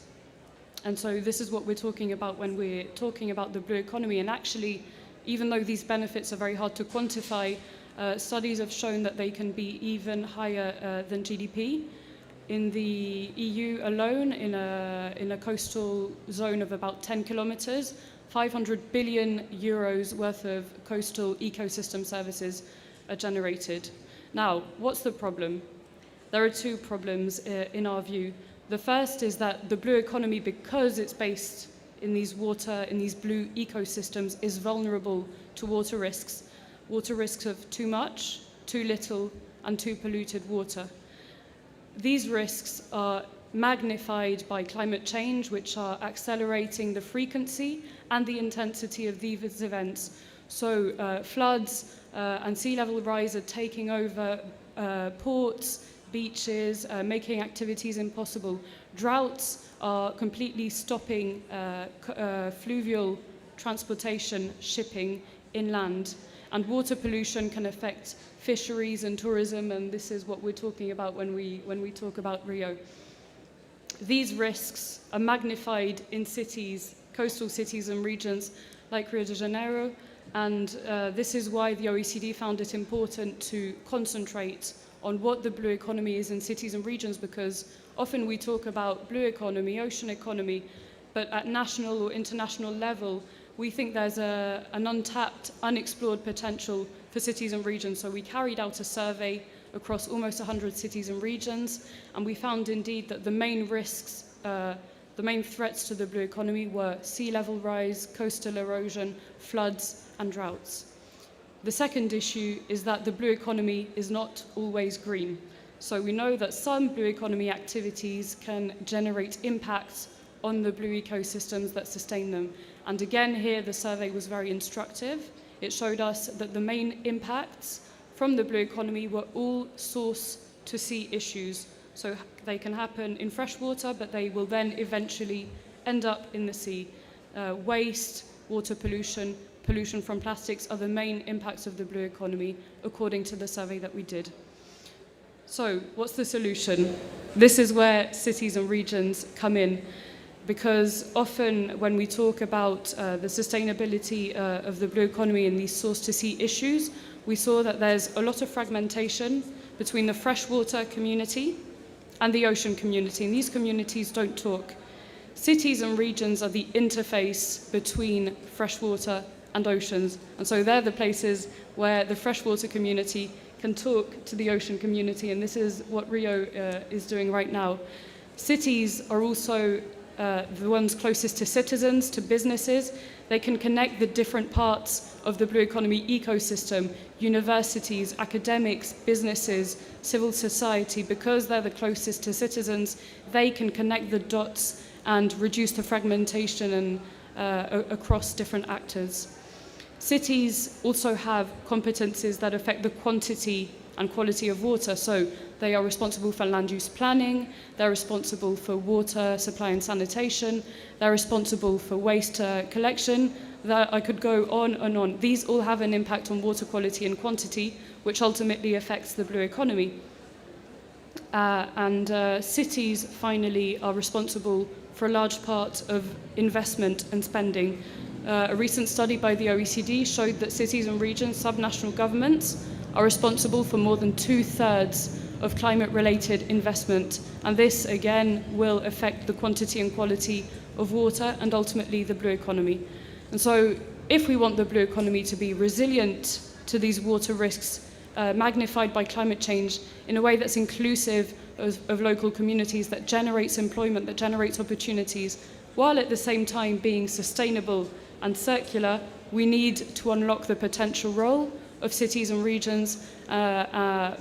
And so this is what we're talking about when we're talking about the blue economy. And actually, even though these benefits are very hard to quantify, studies have shown that they can be even higher than GDP. In the EU alone, in a coastal zone of about 10 kilometers, 500 billion euros worth of coastal ecosystem services are generated. Now, what's the problem? There are two problems in our view. The first is that the blue economy, because it's based in these blue ecosystems, is vulnerable to water risks of too much, too little, and too polluted water. These risks are magnified by climate change, which are accelerating the frequency and the intensity of these events. So floods and sea level rise are taking over ports, beaches, making activities impossible. Droughts are completely stopping fluvial transportation, shipping inland, and water pollution can affect fisheries and tourism, and this is what we're talking about when we talk about Rio. These risks are magnified in cities, coastal cities and regions like Rio de Janeiro, and this is why the OECD found it important to concentrate on what the blue economy is in cities and regions, because often we talk about blue economy, ocean economy, but at national or international level, we think there's an untapped, unexplored potential for cities and regions. So we carried out a survey across almost 100 cities and regions, and we found indeed that the main risks, the main threats to the blue economy were sea level rise, coastal erosion, floods, and droughts. The second issue is that the blue economy is not always green. So we know that some blue economy activities can generate impacts on the blue ecosystems that sustain them. And again, here the survey was very instructive. It showed us that the main impacts from the blue economy were all source to sea issues. So they can happen in freshwater, but they will then eventually end up in the sea. Waste, water pollution, pollution from plastics are the main impacts of the blue economy, according to the survey that we did. So what's the solution? This is where cities and regions come in, because often when we talk about the sustainability of the blue economy and these source-to-sea issues, we saw that there's a lot of fragmentation between the freshwater community and the ocean community, and these communities don't talk. Cities and regions are the interface between freshwater and oceans, and so they're the places where the freshwater community can talk to the ocean community, and this is what Rio is doing right now. Cities are also the ones closest to citizens, to businesses. They can connect the different parts of the blue economy ecosystem, universities, academics, businesses, civil society. Because they're the closest to citizens, they can connect the dots and reduce the fragmentation and across different actors. Cities also have competencies that affect the quantity and quality of water. So they are responsible for land use planning, they're responsible for water supply and sanitation, they're responsible for waste collection. That I could go on and on. These all have an impact on water quality and quantity, which ultimately affects the blue economy. Cities, finally, are responsible for a large part of investment and spending. A recent study by the OECD showed that cities and regions, subnational governments, are responsible for more than 2/3 of climate-related investment. And this, again, will affect the quantity and quality of water and ultimately the blue economy. And so if we want the blue economy to be resilient to these water risks magnified by climate change in a way that's inclusive of local communities, that generates employment, that generates opportunities, while at the same time being sustainable and circular, we need to unlock the potential role of cities and regions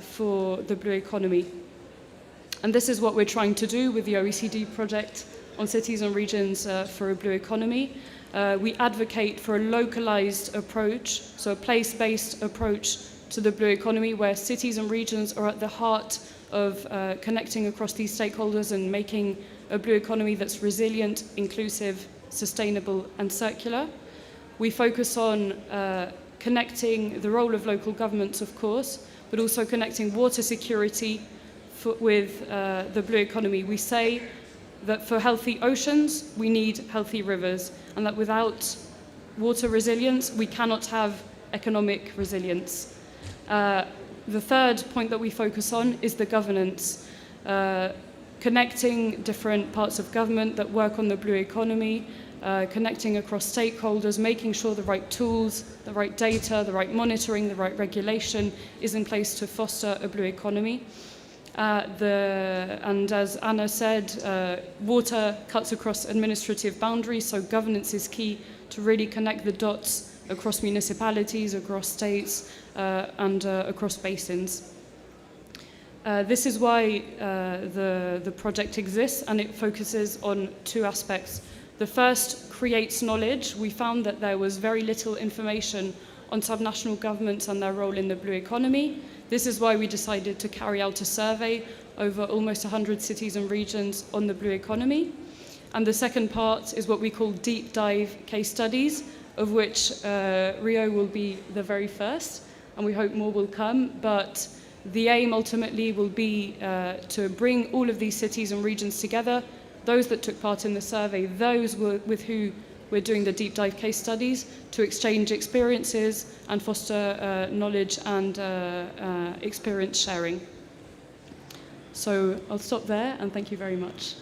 for the blue economy. And this is what we're trying to do with the OECD project on cities and regions for a blue economy. We advocate for a localized approach, so a place-based approach to the blue economy, where cities and regions are at the heart of connecting across these stakeholders and making a blue economy that's resilient, inclusive, sustainable, and circular. We focus on connecting the role of local governments, of course, but also connecting water security with the blue economy. We say that for healthy oceans, we need healthy rivers, and that without water resilience, we cannot have economic resilience. The third point that we focus on is the governance, connecting different parts of government that work on the blue economy, connecting across stakeholders, making sure the right tools, the right data, the right monitoring, the right regulation is in place to foster a blue economy. And as Anna said, water cuts across administrative boundaries, so governance is key to really connect the dots across municipalities, across states, and across basins. This is why the project exists, and it focuses on two aspects. The first creates knowledge. We found that there was very little information on subnational governments and their role in the blue economy. This is why we decided to carry out a survey over almost 100 cities and regions on the blue economy. And the second part is what we call deep dive case studies, of which Rio will be the very first, and we hope more will come. But the aim ultimately will be to bring all of these cities and regions together, those that took part in the survey, those with who we're doing the deep dive case studies, to exchange experiences and foster knowledge and experience sharing. So I'll stop there and thank you very much.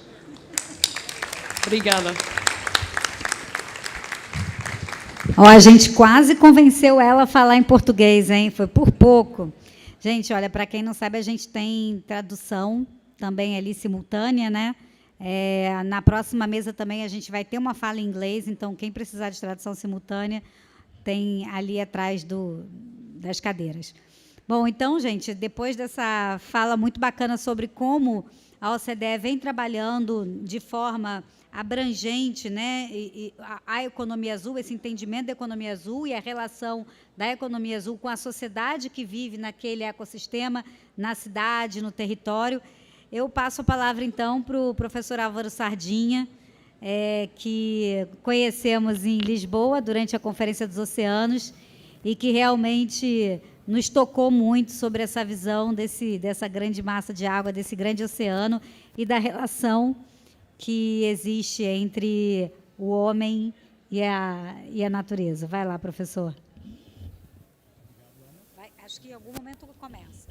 Obrigada. Ó, a gente quase convenceu ela a falar em português, hein? Foi por pouco. Gente, olha, para quem não sabe, a gente tem tradução também ali simultânea, né? Na próxima mesa também a gente vai ter uma fala em inglês, então quem precisar de tradução simultânea tem ali atrás das cadeiras. Bom, então, gente, depois dessa fala muito bacana sobre como a OCDE vem trabalhando de forma abrangente, né, a economia azul, esse entendimento da economia azul e a relação da economia azul com a sociedade que vive naquele ecossistema, na cidade, no território, eu passo a palavra, então, para o professor Álvaro Sardinha, que conhecemos em Lisboa durante a Conferência dos Oceanos e que realmente nos tocou muito sobre essa visão dessa grande massa de água, desse grande oceano e da relação que existe entre o homem e a natureza. Vai lá, professor. Acho que em algum momento começa.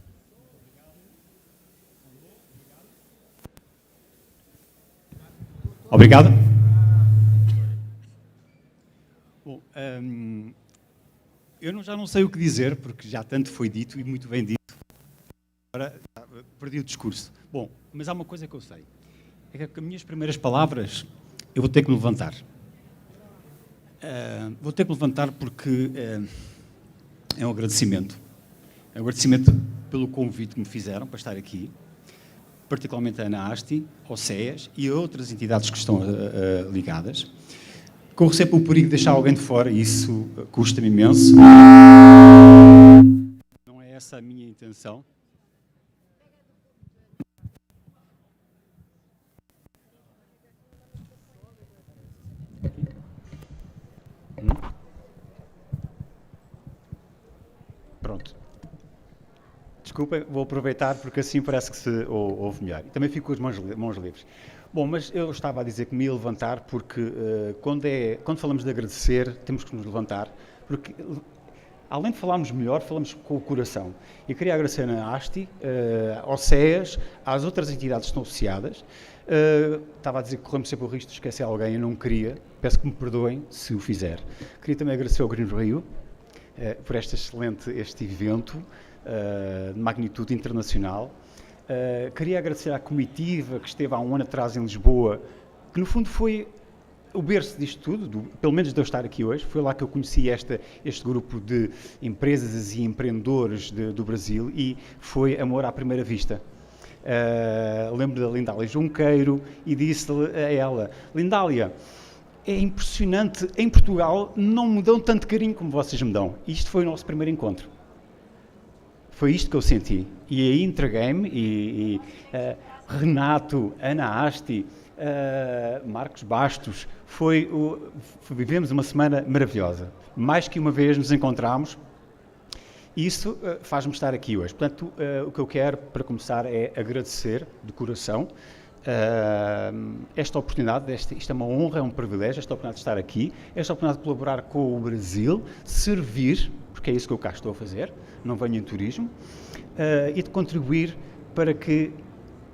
Obrigado. Bom, eu já não sei o que dizer, porque já tanto foi dito e muito bem dito. Agora perdi o discurso. Bom, mas há uma coisa que eu sei. É que com as minhas primeiras palavras eu vou ter que me levantar. Vou ter que me levantar porque é um agradecimento. É um agradecimento pelo convite que me fizeram para estar aqui, particularmente a ANAASTI, ao CEAS e a outras entidades que estão ligadas. Corro sempre o perigo de deixar alguém de fora e isso custa-me imenso. Não é essa a minha intenção. Pronto. Desculpem, vou aproveitar porque assim parece que se ouve melhor. E também fico com as mãos livres. Bom, mas eu estava a dizer que me ia levantar porque quando falamos de agradecer, temos que nos levantar, porque além de falarmos melhor, falamos com o coração. E queria agradecer à ASTI, ao CEAS, às outras entidades que estão associadas. Estava a dizer que corremos sempre o risco de esquecer alguém, eu não queria, peço que me perdoem se o fizer. Queria também agradecer ao Green Rio por este evento de magnitude internacional. Queria agradecer à comitiva que esteve há um ano atrás em Lisboa, que no fundo foi o berço disto tudo, pelo menos de eu estar aqui hoje. Foi lá que eu conheci este grupo de empresas e empreendedores do Brasil e foi amor à primeira vista. Lembro da Lindália Junqueiro e disse a ela: Lindália, é impressionante, em Portugal não me dão tanto carinho como vocês me dão. Isto foi o nosso primeiro encontro. Foi isto que eu senti. E aí entreguei-me e Renato, ANAASTI, Marcos Bastos, vivemos uma semana maravilhosa. Mais que uma vez nos encontramos. Isso faz-me estar aqui hoje. Portanto, o que eu quero, para começar, é agradecer de coração esta oportunidade, isto é uma honra, é um privilégio, esta oportunidade de estar aqui, esta oportunidade de colaborar com o Brasil, servir, porque é isso que eu cá estou a fazer, não venho em turismo, e de contribuir para que,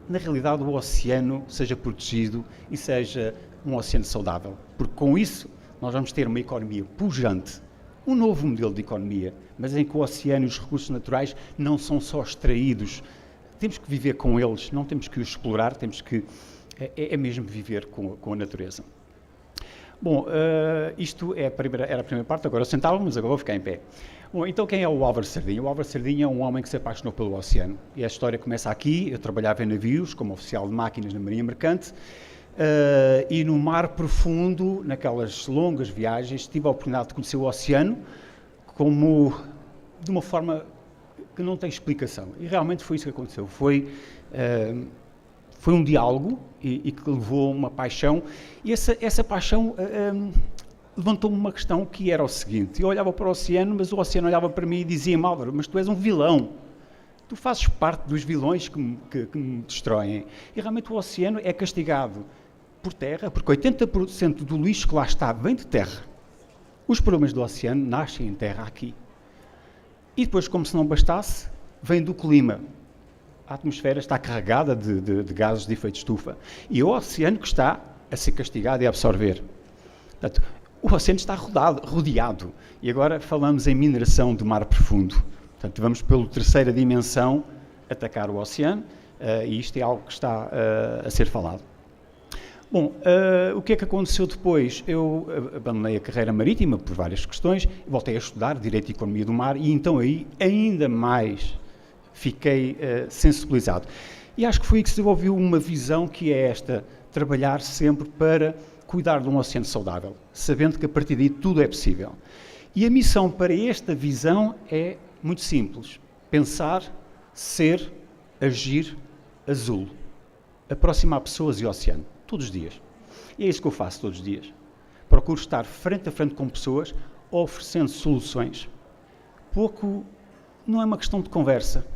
na realidade, o oceano seja protegido e seja um oceano saudável. Porque com isso nós vamos ter uma economia pujante, um novo modelo de economia, mas em que o oceano e os recursos naturais não são só extraídos. Temos que viver com eles, não temos que os explorar, temos que é mesmo viver com a natureza. Bom, isto era a primeira parte, agora eu sentava, mas agora vou ficar em pé. Bom, então quem é o Álvaro Sardinha? O Álvaro Sardinha é um homem que se apaixonou pelo oceano. E a história começa aqui. Eu trabalhava em navios, como oficial de máquinas na Marinha Mercante, e no mar profundo, naquelas longas viagens, tive a oportunidade de conhecer o oceano de uma forma que não tem explicação. E realmente foi isso que aconteceu. Foi um diálogo e que levou uma paixão. E essa paixão levantou-me uma questão que era o seguinte. Eu olhava para o oceano, mas o oceano olhava para mim e dizia-me: Álvaro, mas tu és um vilão. Tu fazes parte dos vilões que me destroem. E realmente o oceano é castigado por terra, porque 80% do lixo que lá está vem de terra. Os problemas do oceano nascem em terra aqui. E depois, como se não bastasse, vem do clima. A atmosfera está carregada de gases de efeito de estufa. E é o oceano que está a ser castigado e a absorver. Portanto, o oceano está rodeado. E agora falamos em mineração do mar profundo. Portanto, vamos pela terceira dimensão atacar o oceano, e isto é algo que está a ser falado. Bom, o que é que aconteceu depois? Eu abandonei a carreira marítima por várias questões, voltei a estudar Direito e Economia do Mar, e então aí ainda mais fiquei sensibilizado. E acho que foi aí que se desenvolveu uma visão que é esta: trabalhar sempre para cuidar de um oceano saudável, sabendo que a partir daí tudo é possível. E a missão para esta visão é muito simples: pensar, ser, agir azul. Aproximar pessoas e o oceano, todos os dias. E é isso que eu faço todos os dias. Procuro estar frente a frente com pessoas, oferecendo soluções. Não é uma questão de conversa,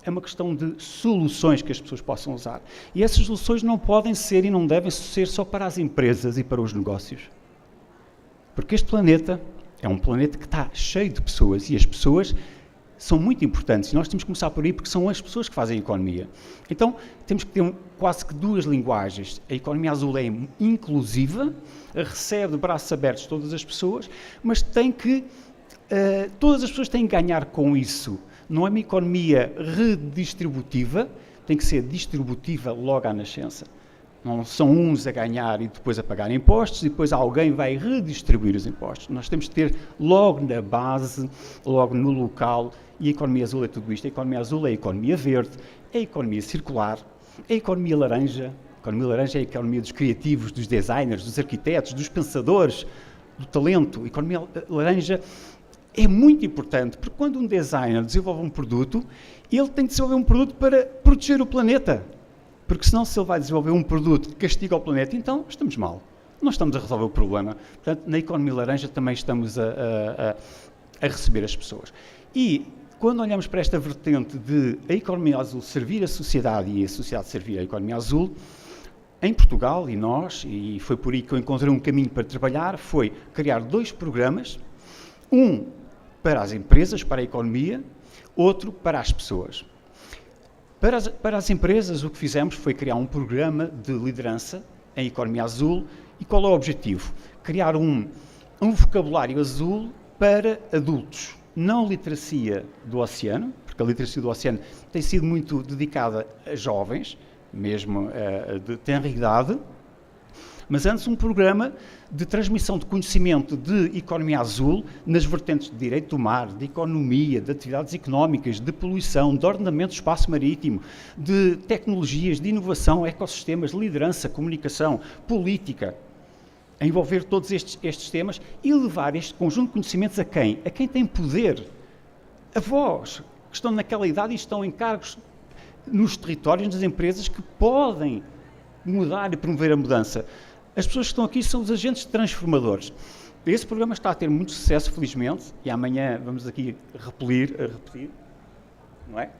é uma questão de soluções que as pessoas possam usar. E essas soluções não podem ser e não devem ser só para as empresas e para os negócios. Porque este planeta é um planeta que está cheio de pessoas, e as pessoas são muito importantes, e nós temos que começar por aí, porque são as pessoas que fazem a economia. Então, temos que ter quase que duas linguagens. A economia azul é inclusiva, recebe de braços abertos todas as pessoas, mas todas as pessoas têm que ganhar com isso. Não é uma economia redistributiva, tem que ser distributiva logo à nascença. Não são uns a ganhar e depois a pagar impostos, e depois alguém vai redistribuir os impostos. Nós temos que ter logo na base, logo no local, e a economia azul é tudo isto. A economia azul é a economia verde, é a economia circular, é a economia laranja. A economia laranja é a economia dos criativos, dos designers, dos arquitetos, dos pensadores, do talento. A economia laranja é muito importante, porque quando um designer desenvolve um produto, ele tem que desenvolver um produto para proteger o planeta. Porque senão, se ele vai desenvolver um produto que castiga o planeta, então estamos mal. Não estamos a resolver o problema. Portanto, na economia laranja também estamos a receber as pessoas. E quando olhamos para esta vertente de a economia azul servir a sociedade e a sociedade servir a economia azul, em Portugal, e foi por aí que eu encontrei um caminho para trabalhar, foi criar 2 programas, um para as empresas, para a economia, outro para as pessoas. Para as empresas, o que fizemos foi criar um programa de liderança em economia azul. E qual é o objetivo? Criar um vocabulário azul para adultos. Não literacia do oceano, porque a literacia do oceano tem sido muito dedicada a jovens, mesmo de tenra idade, mas antes um programa de transmissão de conhecimento de economia azul nas vertentes de direito do mar, de economia, de atividades económicas, de poluição, de ordenamento do espaço marítimo, de tecnologias, de inovação, ecossistemas, liderança, comunicação, política, a envolver todos estes temas e levar este conjunto de conhecimentos a quem? A quem tem poder. A vós, que estão naquela idade e estão em cargos nos territórios, nas empresas, que podem mudar e promover a mudança. As pessoas que estão aqui são os agentes transformadores. Esse programa está a ter muito sucesso, felizmente, e amanhã vamos aqui repetir, não é?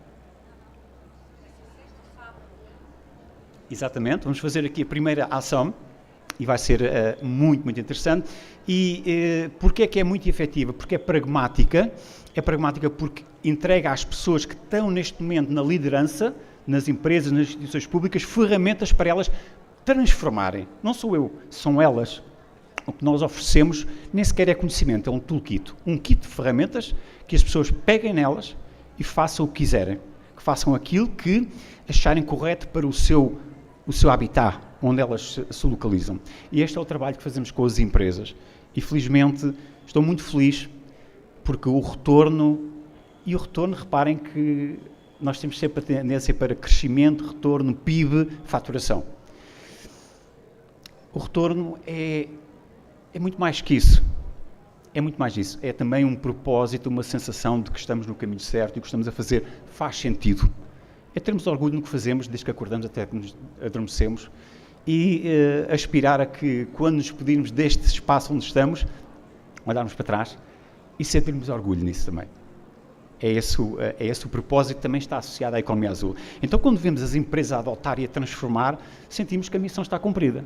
Exatamente, vamos fazer aqui a primeira ação, e vai ser muito, muito interessante. E porquê é que é muito efetiva? Porque é pragmática porque entrega às pessoas que estão neste momento na liderança, nas empresas, nas instituições públicas, ferramentas para elas transformarem. Não sou eu, são elas. O que nós oferecemos nem sequer é conhecimento, é um toolkit. Um kit de ferramentas que as pessoas peguem nelas e façam o que quiserem. Que façam aquilo que acharem correto para o seu habitat, onde elas se localizam. E este é o trabalho que fazemos com as empresas. E, felizmente, estou muito feliz porque o retorno, reparem que nós temos sempre a tendência para crescimento, retorno, PIB, faturação. O retorno é muito mais que isso. É muito mais isso. É também um propósito, uma sensação de que estamos no caminho certo e o que estamos a fazer faz sentido. É termos orgulho no que fazemos, desde que acordamos até que nos adormecemos, e aspirar a que, quando nos despedirmos deste espaço onde estamos, olharmos para trás e sentirmos orgulho nisso também. É esse o propósito que também está associado à economia azul. Então, quando vemos as empresas a adotar e a transformar, sentimos que a missão está cumprida.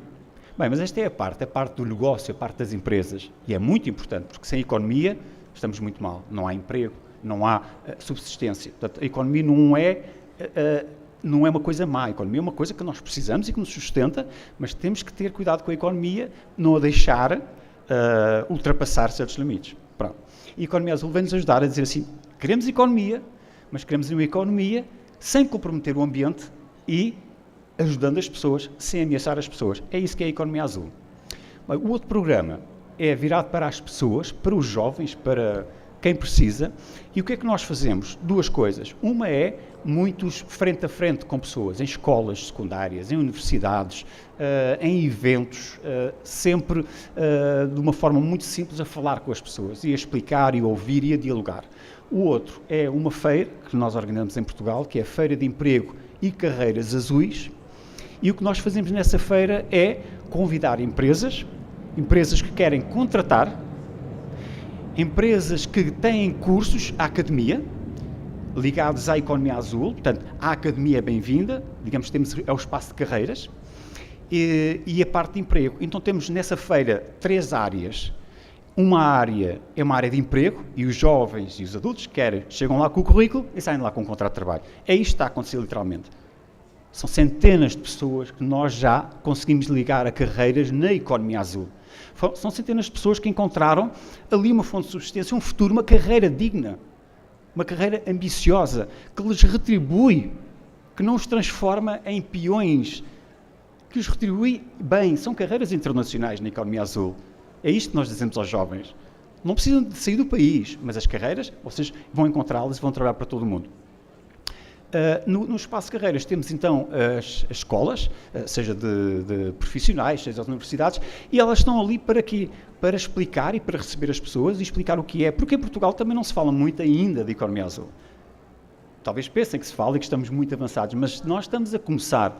Bem, mas esta é a parte do negócio, a parte das empresas. E é muito importante, porque sem economia estamos muito mal. Não há emprego, não há subsistência. Portanto, a economia não é uma coisa má. A economia é uma coisa que nós precisamos e que nos sustenta, mas temos que ter cuidado com a economia, não a deixar ultrapassar certos limites. Pronto. E a economia azul vem-nos ajudar a dizer assim, queremos economia, mas queremos uma economia sem comprometer o ambiente e ajudando as pessoas, sem ameaçar as pessoas. É isso que é a economia azul. Bem, o outro programa é virado para as pessoas, para os jovens, para quem precisa. E o que é que nós fazemos? Duas coisas. Uma é muitos frente a frente com pessoas, em escolas secundárias, em universidades, em eventos, sempre de uma forma muito simples a falar com as pessoas e a explicar e a ouvir e a dialogar. O outro é uma feira que nós organizamos em Portugal, que é a Feira de Emprego e Carreiras Azuis. E o que nós fazemos nessa feira é convidar empresas que querem contratar, empresas que têm cursos, a academia, ligados à economia azul, portanto, a academia é bem-vinda, digamos que é o espaço de carreiras, e a parte de emprego. Então temos nessa feira 3 áreas. Uma área é uma área de emprego, e os jovens e os adultos chegam lá com o currículo e saem lá com um contrato de trabalho. É isto que está a acontecer literalmente. São centenas de pessoas que nós já conseguimos ligar a carreiras na economia azul. São centenas de pessoas que encontraram ali uma fonte de subsistência, um futuro, uma carreira digna, uma carreira ambiciosa, que lhes retribui, que não os transforma em peões, que os retribui bem. São carreiras internacionais na economia azul. É isto que nós dizemos aos jovens. Não precisam de sair do país, mas as carreiras, vocês vão encontrá-las e vão trabalhar para todo o mundo. No espaço de carreiras temos então as escolas, seja de profissionais, seja das universidades, e elas estão ali para quê? Para explicar e para receber as pessoas e explicar o que é, porque em Portugal também não se fala muito ainda de economia azul. Talvez pensem que se fala e que estamos muito avançados, mas nós estamos a começar,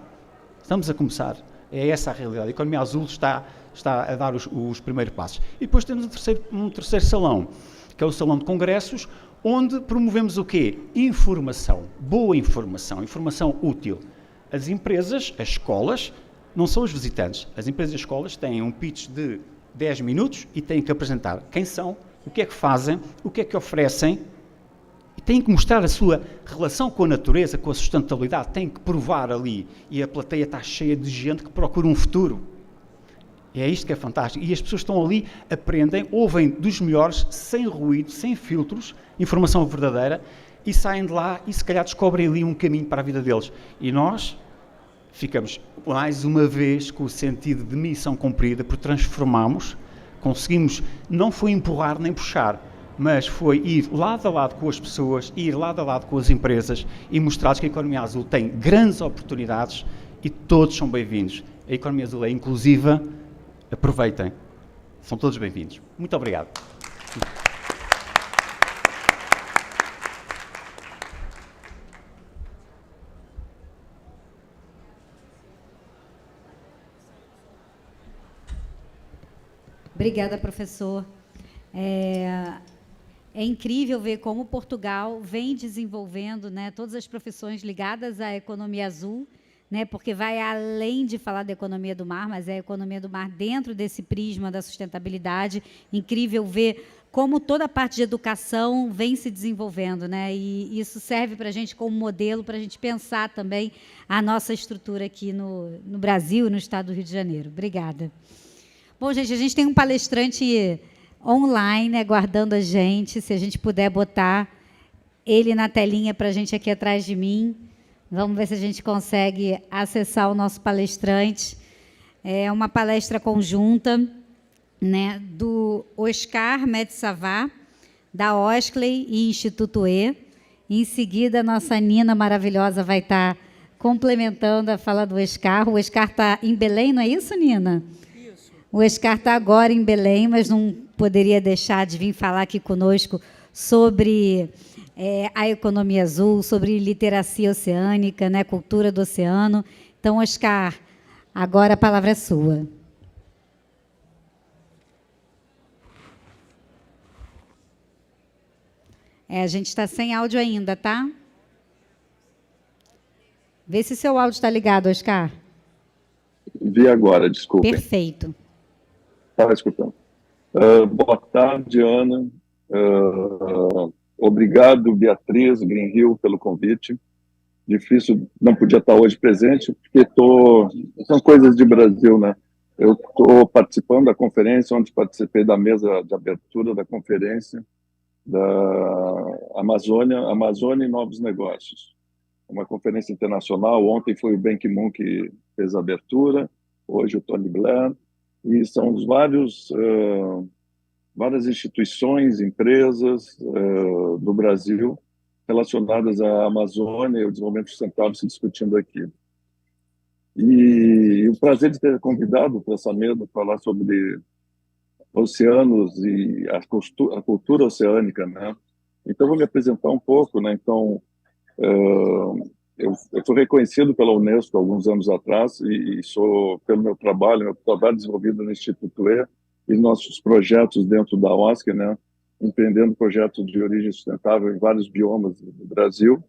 é essa a realidade. A economia azul está a dar os primeiros passos. E depois temos um terceiro salão, que é o salão de congressos, onde promovemos o quê? Informação, boa informação, informação útil. As empresas, as escolas, não são os visitantes. As empresas e as escolas têm um pitch de 10 minutos e têm que apresentar quem são, o que é que fazem, o que é que oferecem, e têm que mostrar a sua relação com a natureza, com a sustentabilidade, têm que provar ali. E a plateia está cheia de gente que procura um futuro. E é isto que é fantástico. E as pessoas estão ali, aprendem, ouvem dos melhores, sem ruído, sem filtros, informação verdadeira, e saem de lá e se calhar descobrem ali um caminho para a vida deles. E nós ficamos, mais uma vez, com o sentido de missão cumprida, porque transformamos, conseguimos, não foi empurrar nem puxar, mas foi ir lado a lado com as pessoas, ir lado a lado com as empresas e mostrar que a economia azul tem grandes oportunidades e todos são bem-vindos. A economia azul é inclusiva. Aproveitem. São todos bem-vindos. Muito obrigado. Obrigada, professor. É incrível ver como Portugal vem desenvolvendo, né, todas as profissões ligadas à economia azul, né, porque vai além de falar da economia do mar, mas é a economia do mar dentro desse prisma da sustentabilidade. Incrível ver como toda a parte de educação vem se desenvolvendo, né, e isso serve para a gente como modelo, para a gente pensar também a nossa estrutura aqui no Brasil, no estado do Rio de Janeiro. Obrigada. Bom, gente, a gente tem um palestrante online aguardando a gente, se a gente puder botar ele na telinha para a gente aqui atrás de mim. Vamos ver se a gente consegue acessar o nosso palestrante. É uma palestra conjunta, né, do Oscar Metsavar, da Oskley e Instituto E. Em seguida, a nossa Nina maravilhosa vai estar complementando a fala do Oscar. O Oscar está em Belém, não é isso, Nina? Isso. O Oscar está agora em Belém, mas não poderia deixar de vir falar aqui conosco sobre a economia azul, sobre literacia oceânica, né, cultura do oceano. Então, Oscar, agora a palavra é sua. A gente está sem áudio ainda, tá? Vê se seu áudio está ligado, Oscar. Vi agora, desculpa. Perfeito. Estava escutando. Boa tarde, Ana. Obrigado, Beatriz Greenhill, pelo convite. Difícil, não podia estar hoje presente, porque são coisas de Brasil, né? Eu estou participando da conferência, onde participei da mesa de abertura da conferência da Amazônia e Novos Negócios. Uma conferência internacional. Ontem foi o Ban Ki-moon que fez a abertura, hoje o Tony Blair, e são várias instituições, empresas do Brasil relacionadas à Amazônia e ao desenvolvimento sustentável se discutindo aqui. E o prazer de ter convidado para essa mesa para falar sobre oceanos e a cultura oceânica, né? Então, vou me apresentar um pouco, né? Então, eu fui reconhecido pela Unesco alguns anos atrás e sou, pelo meu trabalho desenvolvido no Instituto E e nossos projetos dentro da OSC, né? Empreendendo projetos de origem sustentável em vários biomas do Brasil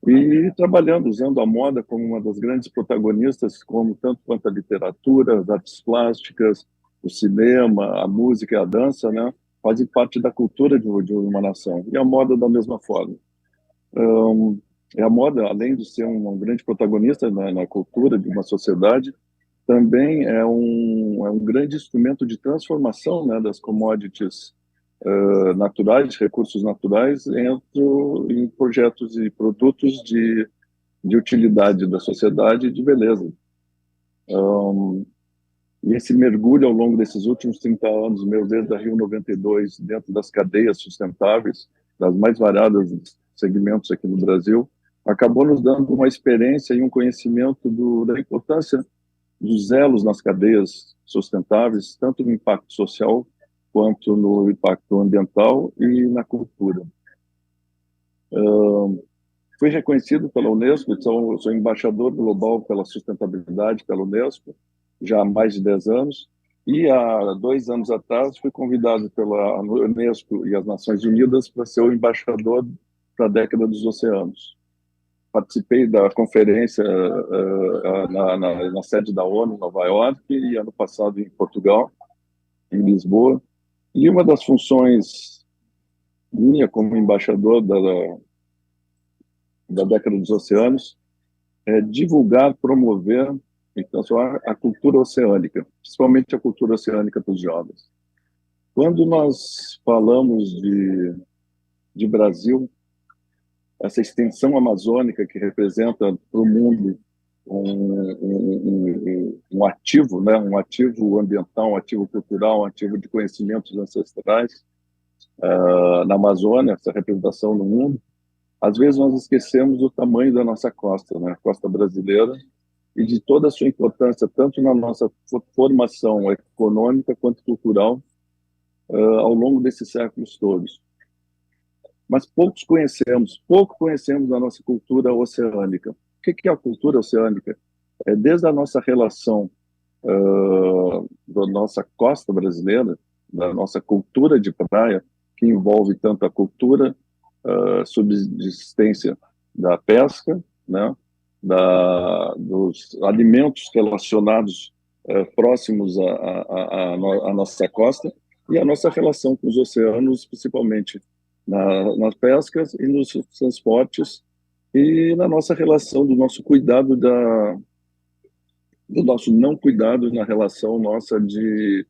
e trabalhando, usando a moda como uma das grandes protagonistas, tanto quanto a literatura, as artes plásticas, o cinema, a música e a dança, né? Fazem parte da cultura de uma nação. E a moda da mesma forma. A moda, além de ser um grande protagonista na cultura de uma sociedade, também é um grande instrumento de transformação, né, das commodities naturais, recursos naturais, em projetos e produtos de utilidade da sociedade e de beleza. E esse mergulho ao longo desses últimos 30 anos, desde a Rio 92, dentro das cadeias sustentáveis, das mais variadas segmentos aqui no Brasil, acabou nos dando uma experiência e um conhecimento da importância dos elos nas cadeias sustentáveis, tanto no impacto social quanto no impacto ambiental e na cultura. Fui reconhecido pela Unesco, sou embaixador global pela sustentabilidade pela Unesco, já há mais de 10 anos, e há 2 anos atrás fui convidado pela Unesco e as Nações Unidas para ser o embaixador para a década dos oceanos. Participei da conferência na sede da ONU, em Nova York, e ano passado em Portugal, em Lisboa. E uma das funções minha como embaixador da década dos oceanos é divulgar, promover e transformar a cultura oceânica, principalmente a cultura oceânica dos jovens. Quando nós falamos de Brasil, essa extensão amazônica que representa para o mundo um ativo, né, um ativo ambiental, um ativo cultural, um ativo de conhecimentos ancestrais na Amazônia, essa representação no mundo, às vezes nós esquecemos o tamanho da nossa costa, né, a costa brasileira, e de toda a sua importância, tanto na nossa formação econômica quanto cultural, ao longo desses séculos todos. Mas pouco conhecemos da nossa cultura oceânica. O que é a cultura oceânica? É desde a nossa relação da nossa costa brasileira, da nossa cultura de praia, que envolve tanto a cultura, subsistência da pesca, né, dos alimentos relacionados próximos à nossa costa, e a nossa relação com os oceanos, principalmente nas pescas e nos transportes, e na nossa relação do nosso cuidado do nosso não cuidado na relação nossa de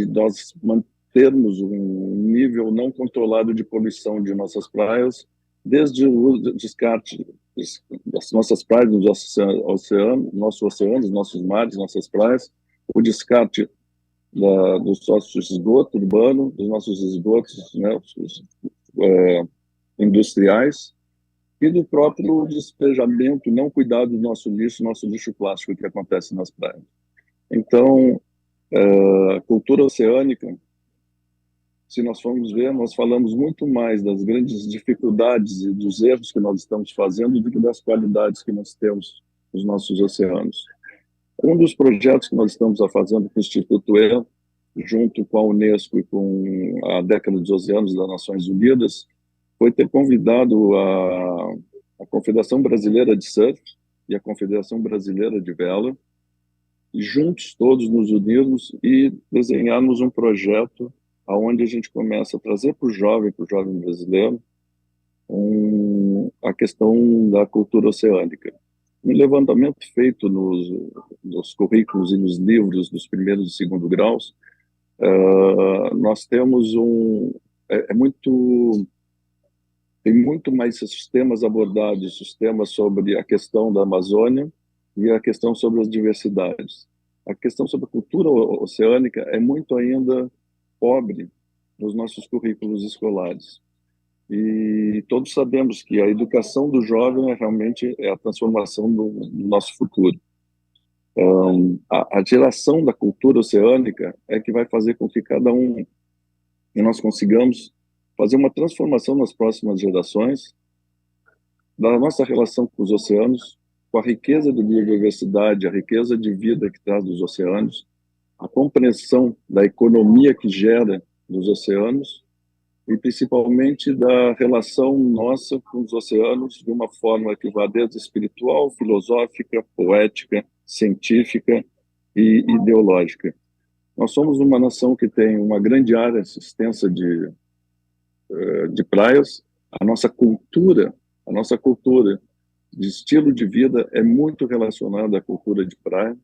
nós mantermos um nível não controlado de poluição de nossas praias, desde o descarte das nossas praias, dos nossos oceanos, nossos mares, nossas praias, o descarte do nosso esgoto urbano, dos nossos esgotos, né, industriais, e do próprio despejamento, não cuidado do nosso lixo plástico que acontece nas praias. Então, Cultura oceânica, se nós formos ver, nós falamos muito mais das grandes dificuldades e dos erros que nós estamos fazendo do que das qualidades que nós temos nos nossos oceanos. Um dos projetos que nós estamos fazendo com o Instituto E, junto com a Unesco e com a Década dos Oceanos das Nações Unidas, foi ter convidado a Confederação Brasileira de Surf e a Confederação Brasileira de Vela, e juntos todos nos unirmos e desenharmos um projeto onde a gente começa a trazer para o jovem brasileiro, a questão da cultura oceânica. Um levantamento feito nos currículos e nos livros dos primeiros e segundo graus, nós temos tem muito mais sistemas abordados, sistemas sobre a questão da Amazônia e a questão sobre as diversidades. A questão sobre a cultura oceânica é muito ainda pobre nos nossos currículos escolares. E todos sabemos que a educação do jovem realmente é a transformação do nosso futuro. A geração da cultura oceânica é que vai fazer com que cada um e nós consigamos fazer uma transformação nas próximas gerações da nossa relação com os oceanos, com a riqueza de biodiversidade, a riqueza de vida que traz dos oceanos, a compreensão da economia que gera dos oceanos e principalmente da relação nossa com os oceanos de uma forma que vá desde espiritual, filosófica, poética, científica e ideológica. Nós somos uma nação que tem uma grande área extensa de praias. A nossa cultura de estilo de vida é muito relacionada à cultura de praia.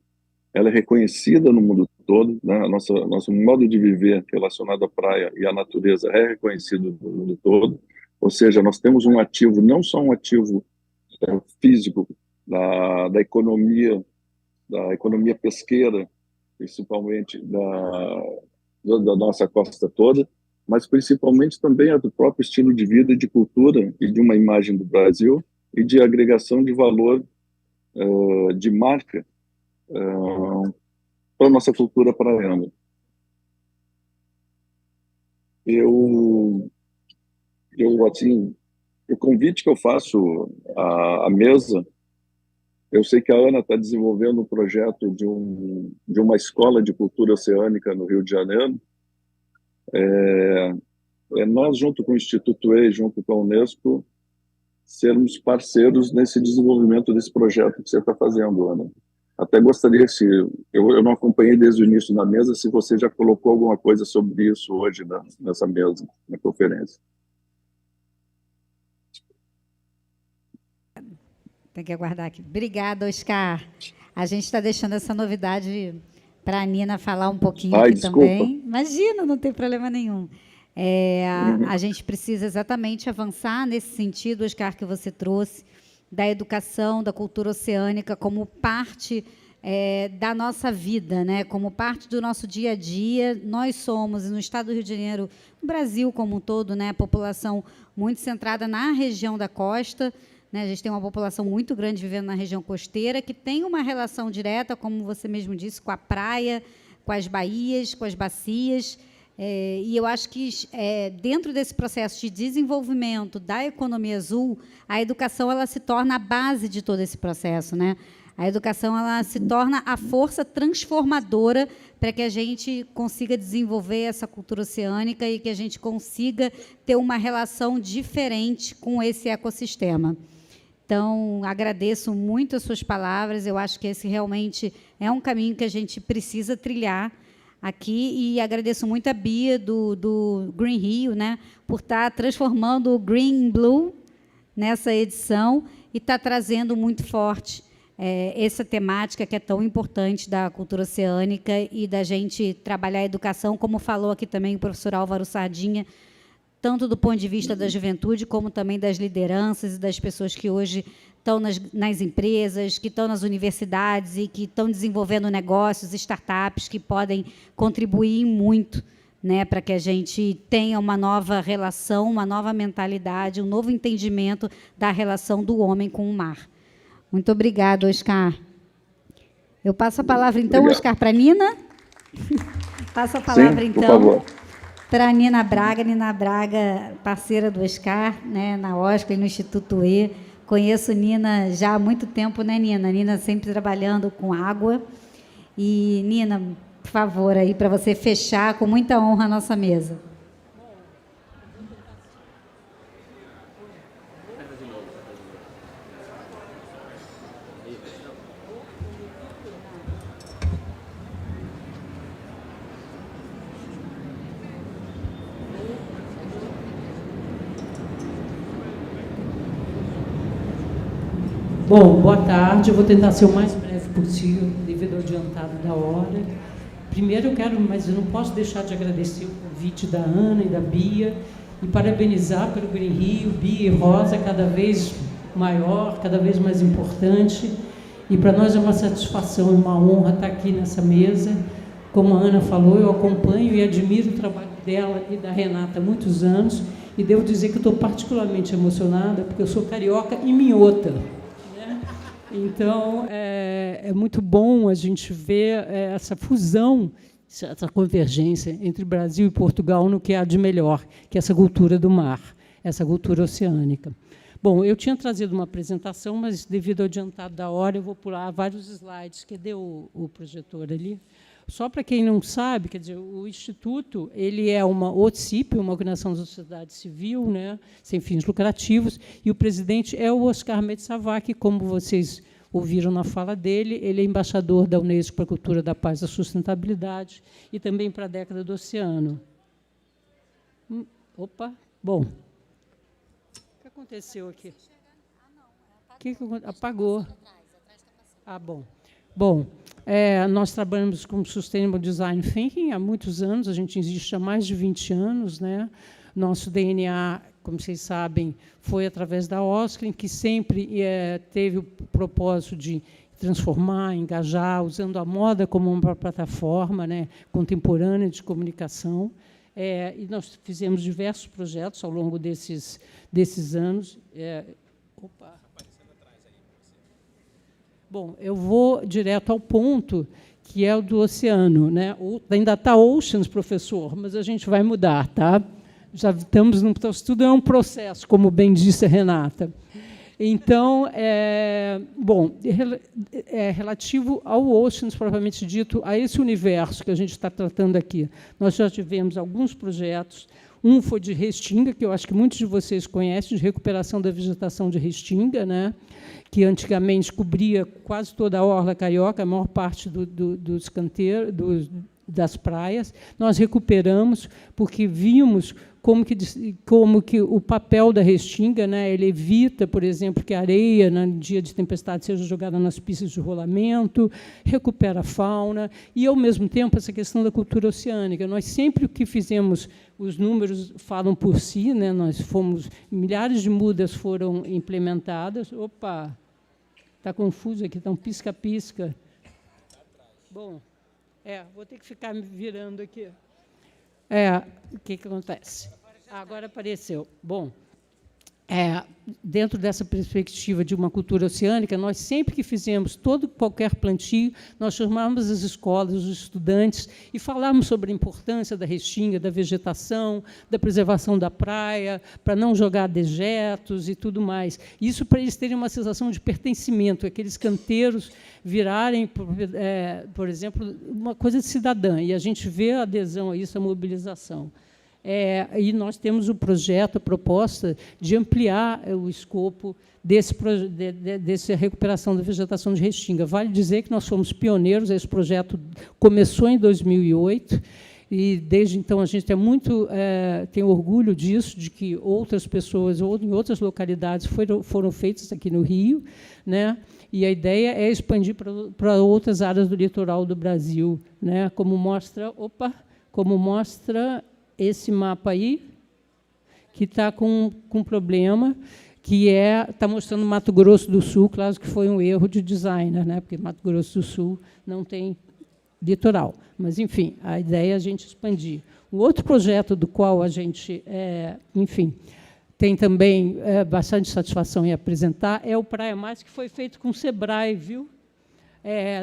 Ela é reconhecida no mundo todo, né? Nosso modo de viver relacionado à praia e à natureza é reconhecido no mundo todo. Ou seja, nós temos um ativo, não só um ativo físico da economia pesqueira, principalmente da nossa costa toda, mas principalmente também a do próprio estilo de vida e de cultura e de uma imagem do Brasil e de agregação de valor de marca para a nossa cultura praiana. Assim, o convite que eu faço à mesa, eu sei que a Ana está desenvolvendo um projeto de uma escola de cultura oceânica no Rio de Janeiro. Nós, junto com o Instituto E, junto com a Unesco, sermos parceiros nesse desenvolvimento desse projeto que você está fazendo, Ana. Até gostaria, eu não acompanhei desde o início na mesa, se você já colocou alguma coisa sobre isso hoje nessa mesa, na conferência. Tem que aguardar aqui. Obrigada, Oscar. A gente está deixando essa novidade para a Nina falar um pouquinho aqui desculpa. também. Imagina, não tem problema nenhum. A gente precisa exatamente avançar nesse sentido, Oscar, que você trouxe, da educação, da cultura oceânica, como parte da nossa vida, né? Como parte do nosso dia a dia. Nós somos, no estado do Rio de Janeiro, no Brasil como um todo, né? A população muito centrada na região da costa, né? A gente tem uma população muito grande vivendo na região costeira, que tem uma relação direta, como você mesmo disse, com a praia, com as baías, com as bacias. E eu acho que, dentro desse processo de desenvolvimento da economia azul, a educação ela se torna a base de todo esse processo, né? A educação ela se torna a força transformadora para que a gente consiga desenvolver essa cultura oceânica e que a gente consiga ter uma relação diferente com esse ecossistema. Então, agradeço muito as suas palavras. Eu acho que esse realmente é um caminho que a gente precisa trilhar aqui, e agradeço muito a Bia do Green Rio, né, por estar transformando o Green em Blue nessa edição e estar trazendo muito forte essa temática que é tão importante da cultura oceânica e da gente trabalhar a educação, como falou aqui também o professor Álvaro Sardinha, tanto do ponto de vista da juventude, como também das lideranças e das pessoas que hoje estão nas empresas, que estão nas universidades e que estão desenvolvendo negócios, startups, que podem contribuir muito, né, para que a gente tenha uma nova relação, uma nova mentalidade, um novo entendimento da relação do homem com o mar. Muito obrigada, Oscar. Eu passo a palavra, então, Obrigado. Oscar, para a Nina. Passo a palavra, Sim, por então, favor. para a Nina Braga. Nina Braga, parceira do Oscar, né, na Oscar e no Instituto E. Conheço Nina já há muito tempo, né, Nina? Nina sempre trabalhando com água. E, Nina, por favor, aí para você fechar com muita honra a nossa mesa. Bom, boa tarde. Eu vou tentar ser o mais breve possível, devido ao adiantado da hora. Primeiro eu quero, mas eu não posso deixar de agradecer o convite da Ana e da Bia e parabenizar pelo Green Rio, Bia e Rosa, cada vez maior, cada vez mais importante. E para nós é uma satisfação e uma honra estar aqui nessa mesa. Como a Ana falou, eu acompanho e admiro o trabalho dela e da Renata há muitos anos. E devo dizer que eu estou particularmente emocionada, porque eu sou carioca e minhota. Então, é muito bom a gente ver essa fusão, essa convergência entre Brasil e Portugal no que há de melhor, que é essa cultura do mar, essa cultura oceânica. Bom, eu tinha trazido uma apresentação, mas, devido ao adiantado da hora, eu vou pular vários slides. Cadê o projetor ali? Só para quem não sabe, quer dizer, o Instituto ele é uma OCIP, uma organização da sociedade civil, né, sem fins lucrativos, e o presidente é o Oscar Metsavac, como vocês ouviram na fala dele. Ele é embaixador da Unesco para a Cultura da Paz e da Sustentabilidade e também para a década do oceano. Opa, bom. O que aconteceu aqui? Apagou. Ah, bom. Bom, nós trabalhamos com Sustainable Design Thinking há muitos anos, a gente existe há mais de 20 anos, né? Nosso DNA, como vocês sabem, foi através da Oscar, que sempre teve o propósito de transformar, engajar, usando a moda como uma plataforma, né, contemporânea de comunicação. E nós fizemos diversos projetos ao longo desses anos. Opa! Bom, eu vou direto ao ponto, que é o do oceano, né? Ainda está Oceans, professor, mas a gente vai mudar, tá? Já estamos no tudo é um processo, como bem disse a Renata. Então, relativo ao Oceans, propriamente dito, a esse universo que a gente está tratando aqui, nós já tivemos alguns projetos. Um foi de Restinga, que eu acho que muitos de vocês conhecem, de recuperação da vegetação de Restinga, né, que antigamente cobria quase toda a orla carioca, a maior parte dos canteiros, das praias. Nós recuperamos porque vimos como que o papel da Restinga, né, ele evita, por exemplo, que a areia, no dia de tempestade, seja jogada nas pistas de rolamento, recupera a fauna, e, ao mesmo tempo, essa questão da cultura oceânica. Nós sempre o que fizemos, os números falam por si, né, milhares de mudas foram implementadas. Opa, está confuso aqui, está um pisca-pisca. Bom, vou ter que ficar me virando aqui. O que acontece? Agora apareceu. Bom, dentro dessa perspectiva de uma cultura oceânica, nós sempre que fizemos qualquer plantio, nós chamávamos as escolas, os estudantes, e falávamos sobre a importância da restinga, da vegetação, da preservação da praia, para não jogar dejetos e tudo mais. Isso para eles terem uma sensação de pertencimento, aqueles canteiros virarem, por exemplo, uma coisa de cidadã, e a gente vê a adesão a isso, a mobilização. E nós temos o projeto, a proposta de ampliar o escopo dessa recuperação da vegetação de Restinga. Vale dizer que nós fomos pioneiros, esse projeto começou em 2008, e, desde então, a gente tem orgulho disso, de que outras pessoas, ou em outras localidades, foram feitas aqui no Rio, né? E a ideia é expandir para outras áreas do litoral do Brasil, né? Como mostra esse mapa aí, que está com um problema, que está mostrando Mato Grosso do Sul, claro que foi um erro de designer, né, porque Mato Grosso do Sul não tem litoral. Mas, enfim, a ideia é a gente expandir. O outro projeto do qual a gente, enfim, tem também bastante satisfação em apresentar é o Praia Mais, que foi feito com o Sebrae, viu?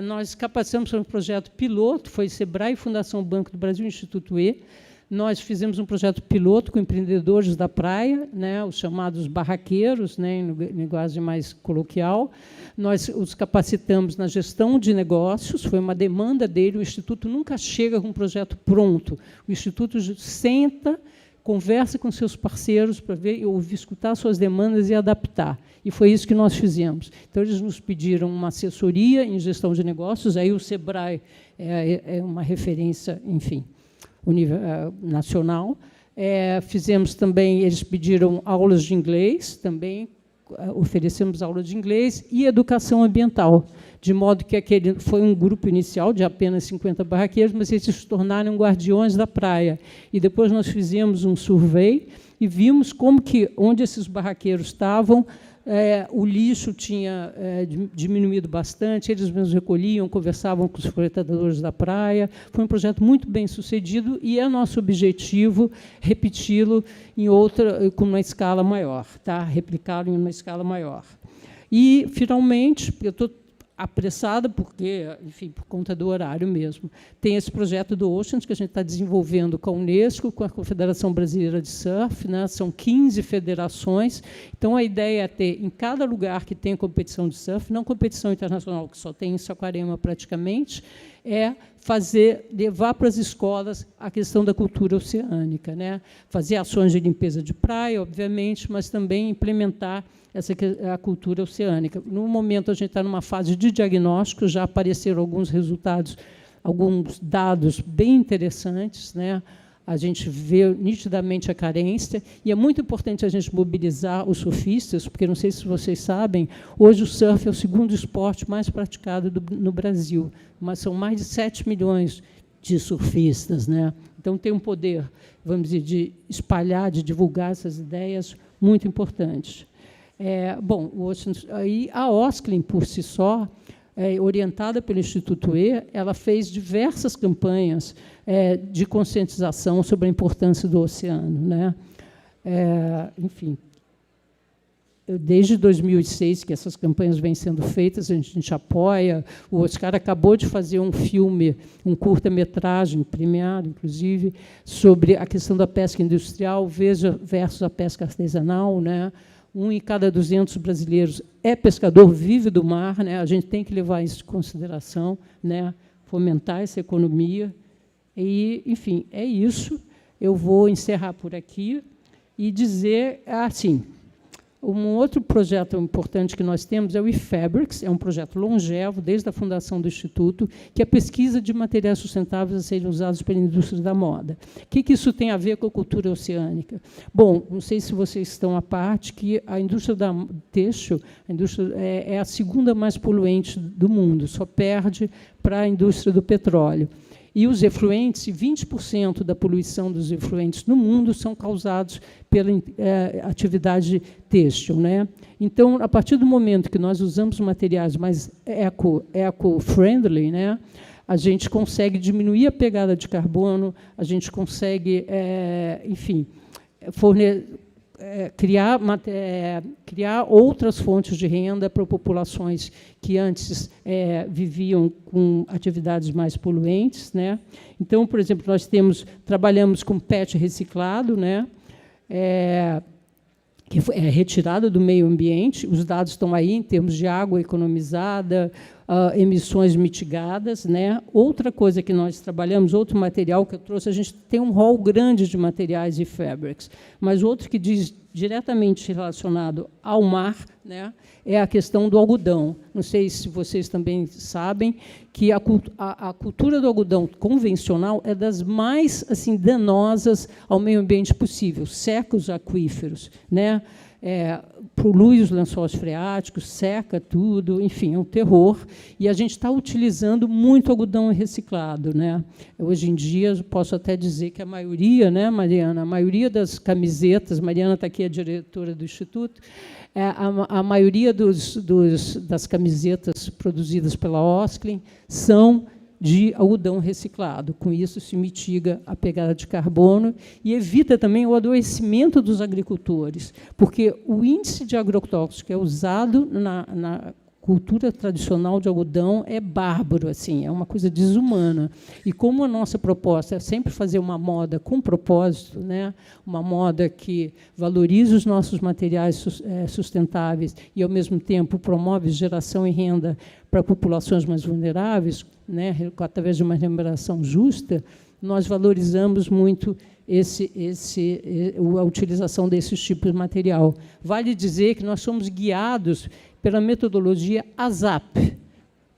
Nós capacitamos um projeto piloto, foi Sebrae, Fundação Banco do Brasil, Instituto E. Nós fizemos um projeto piloto com empreendedores da praia, né, os chamados barraqueiros, né, em linguagem mais coloquial. Nós os capacitamos na gestão de negócios, foi uma demanda dele. O Instituto nunca chega com um projeto pronto. O Instituto senta, conversa com seus parceiros para ver, ouvir, escutar suas demandas e adaptar. E foi isso que nós fizemos. Então, eles nos pediram uma assessoria em gestão de negócios, aí o Sebrae é uma referência, enfim, nacional. Fizemos também, eles pediram aulas de inglês, também oferecemos aula de inglês e educação ambiental, de modo que aquele foi um grupo inicial de apenas 50 barraqueiros, mas eles se tornaram guardiões da praia. E depois nós fizemos um survey e vimos como que, onde esses barraqueiros estavam, o lixo tinha diminuído bastante, eles mesmos recolhiam, conversavam com os frequentadores da praia. Foi um projeto muito bem sucedido e é nosso objetivo repeti-lo em outra, com uma escala maior, tá? Replicá-lo em uma escala maior. E, finalmente, eu estou apressada, porque, enfim, por conta do horário mesmo, tem esse projeto do Oceans, que a gente está desenvolvendo com a Unesco, com a Confederação Brasileira de Surf, né? São 15 federações. Então, a ideia é ter, em cada lugar que tem competição de surf, não competição internacional, que só tem em Saquarema praticamente, levar para as escolas a questão da cultura oceânica, né? Fazer ações de limpeza de praia, obviamente, mas também implementar a cultura oceânica. No momento, a gente está numa fase de diagnóstico, já apareceram alguns resultados, alguns dados bem interessantes, né? A gente vê nitidamente a carência, e é muito importante a gente mobilizar os surfistas, porque, não sei se vocês sabem, hoje o surf é o segundo esporte mais praticado no Brasil, mas são mais de 7 milhões de surfistas, né? Então, tem um poder, vamos dizer, de espalhar, de divulgar essas ideias muito importantes. Bom, aí a Osklen, por si só, orientada pelo Instituto E, ela fez diversas campanhas de conscientização sobre a importância do oceano, né? Enfim, desde 2006 que essas campanhas vêm sendo feitas, a gente apoia. O Oscar acabou de fazer um filme, um curta-metragem, premiado, inclusive, sobre a questão da pesca industrial versus a pesca artesanal, né? 1 em cada 200 brasileiros é pescador, vive do mar, né? A gente tem que levar isso em consideração, né? Fomentar essa economia. E, enfim, é isso. Eu vou encerrar por aqui e dizer assim, um outro projeto importante que nós temos é o eFabrics, é um projeto longevo, desde a fundação do Instituto, que é a pesquisa de materiais sustentáveis a serem usados pela indústria da moda. O que isso tem a ver com a cultura oceânica? Bom, não sei se vocês estão à parte, que a indústria da têxtil é a segunda mais poluente do mundo, só perde para a indústria do petróleo. E os efluentes, 20% da poluição dos efluentes no mundo são causados pela atividade têxtil, né? Então, a partir do momento que nós usamos materiais mais eco-friendly, né, a gente consegue diminuir a pegada de carbono, a gente consegue, enfim, criar outras fontes de renda para populações que antes viviam com atividades mais poluentes, né? Então, por exemplo, nós trabalhamos com PET reciclado, né? Que é retirada do meio ambiente. Os dados estão aí em termos de água economizada, emissões mitigadas, né? Outra coisa que nós trabalhamos, outro material que eu trouxe, a gente tem um rol grande de materiais e fabrics, mas outro que diz diretamente relacionado ao mar, né, é a questão do algodão. Não sei se vocês também sabem que a cultura do algodão convencional é das mais assim danosas ao meio ambiente possível, seca os aquíferos, né? Polui os lençóis freáticos, seca tudo, enfim, é um terror. E a gente está utilizando muito algodão reciclado, né? Hoje em dia, posso até dizer que a maioria, né, Mariana, a maioria das camisetas, Mariana está aqui, a diretora do Instituto, a maioria das camisetas produzidas pela Osklen são de algodão reciclado. Com isso, se mitiga a pegada de carbono e evita também o adoecimento dos agricultores, porque o índice de agrotóxico que é usado cultura tradicional de algodão é bárbaro, assim, é uma coisa desumana. E como a nossa proposta é sempre fazer uma moda com propósito, né, uma moda que valoriza os nossos materiais sustentáveis e, ao mesmo tempo, promove geração e renda para populações mais vulneráveis, né, através de uma remuneração justa, nós valorizamos muito a utilização desses tipos de material. Vale dizer que nós somos guiados pela metodologia ASAP,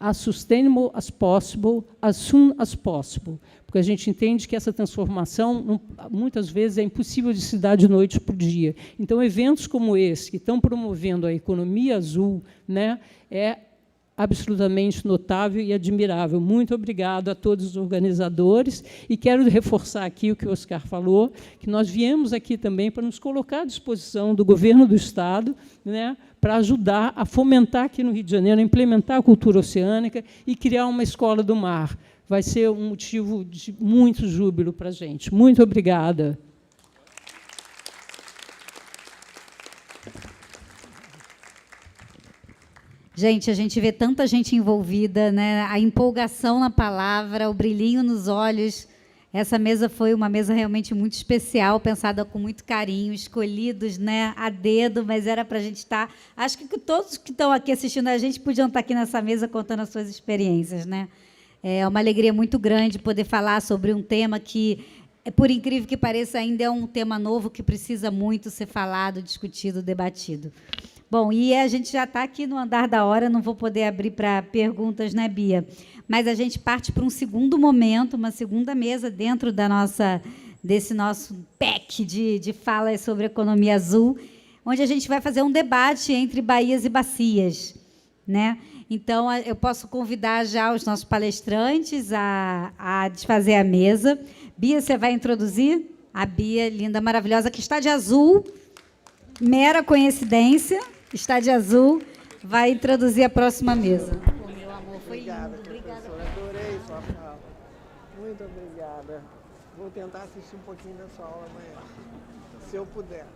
as sustainable as possible, as soon as possible, porque a gente entende que essa transformação, muitas vezes, é impossível de se dar de noite para o dia. Então, eventos como esse, que estão promovendo a economia azul, né, é absolutamente notável e admirável. Muito obrigado a todos os organizadores e quero reforçar aqui o que o Oscar falou, que nós viemos aqui também para nos colocar à disposição do governo do Estado, né, para ajudar a fomentar aqui no Rio de Janeiro, a implementar a cultura oceânica e criar uma escola do mar. Vai ser um motivo de muito júbilo para a gente. Muito obrigada. Gente, a gente vê tanta gente envolvida, né? A empolgação na palavra, o brilhinho nos olhos. Essa mesa foi uma mesa realmente muito especial, pensada com muito carinho, escolhidos, né, a dedo, mas era para a gente estar... Acho que todos que estão aqui assistindo a gente podiam estar aqui nessa mesa contando as suas experiências, né? É uma alegria muito grande poder falar sobre um tema que, por incrível que pareça, ainda é um tema novo que precisa muito ser falado, discutido, debatido. Bom, e a gente já está aqui no andar da hora, não vou poder abrir para perguntas, né, Bia? Mas a gente parte para um segundo momento, uma segunda mesa dentro desse nosso pack de falas sobre economia azul, onde a gente vai fazer um debate entre baías e bacias, né? Então, eu posso convidar já os nossos palestrantes a desfazer a mesa. Bia, você vai introduzir? A Bia, linda, maravilhosa, que está de azul, mera coincidência, está de azul, vai introduzir a próxima mesa. Oh, meu amor, foi Obrigada, lindo. Obrigada. professora. Adorei sua fala. Muito obrigada. Vou tentar assistir um pouquinho da sua aula amanhã, se eu puder.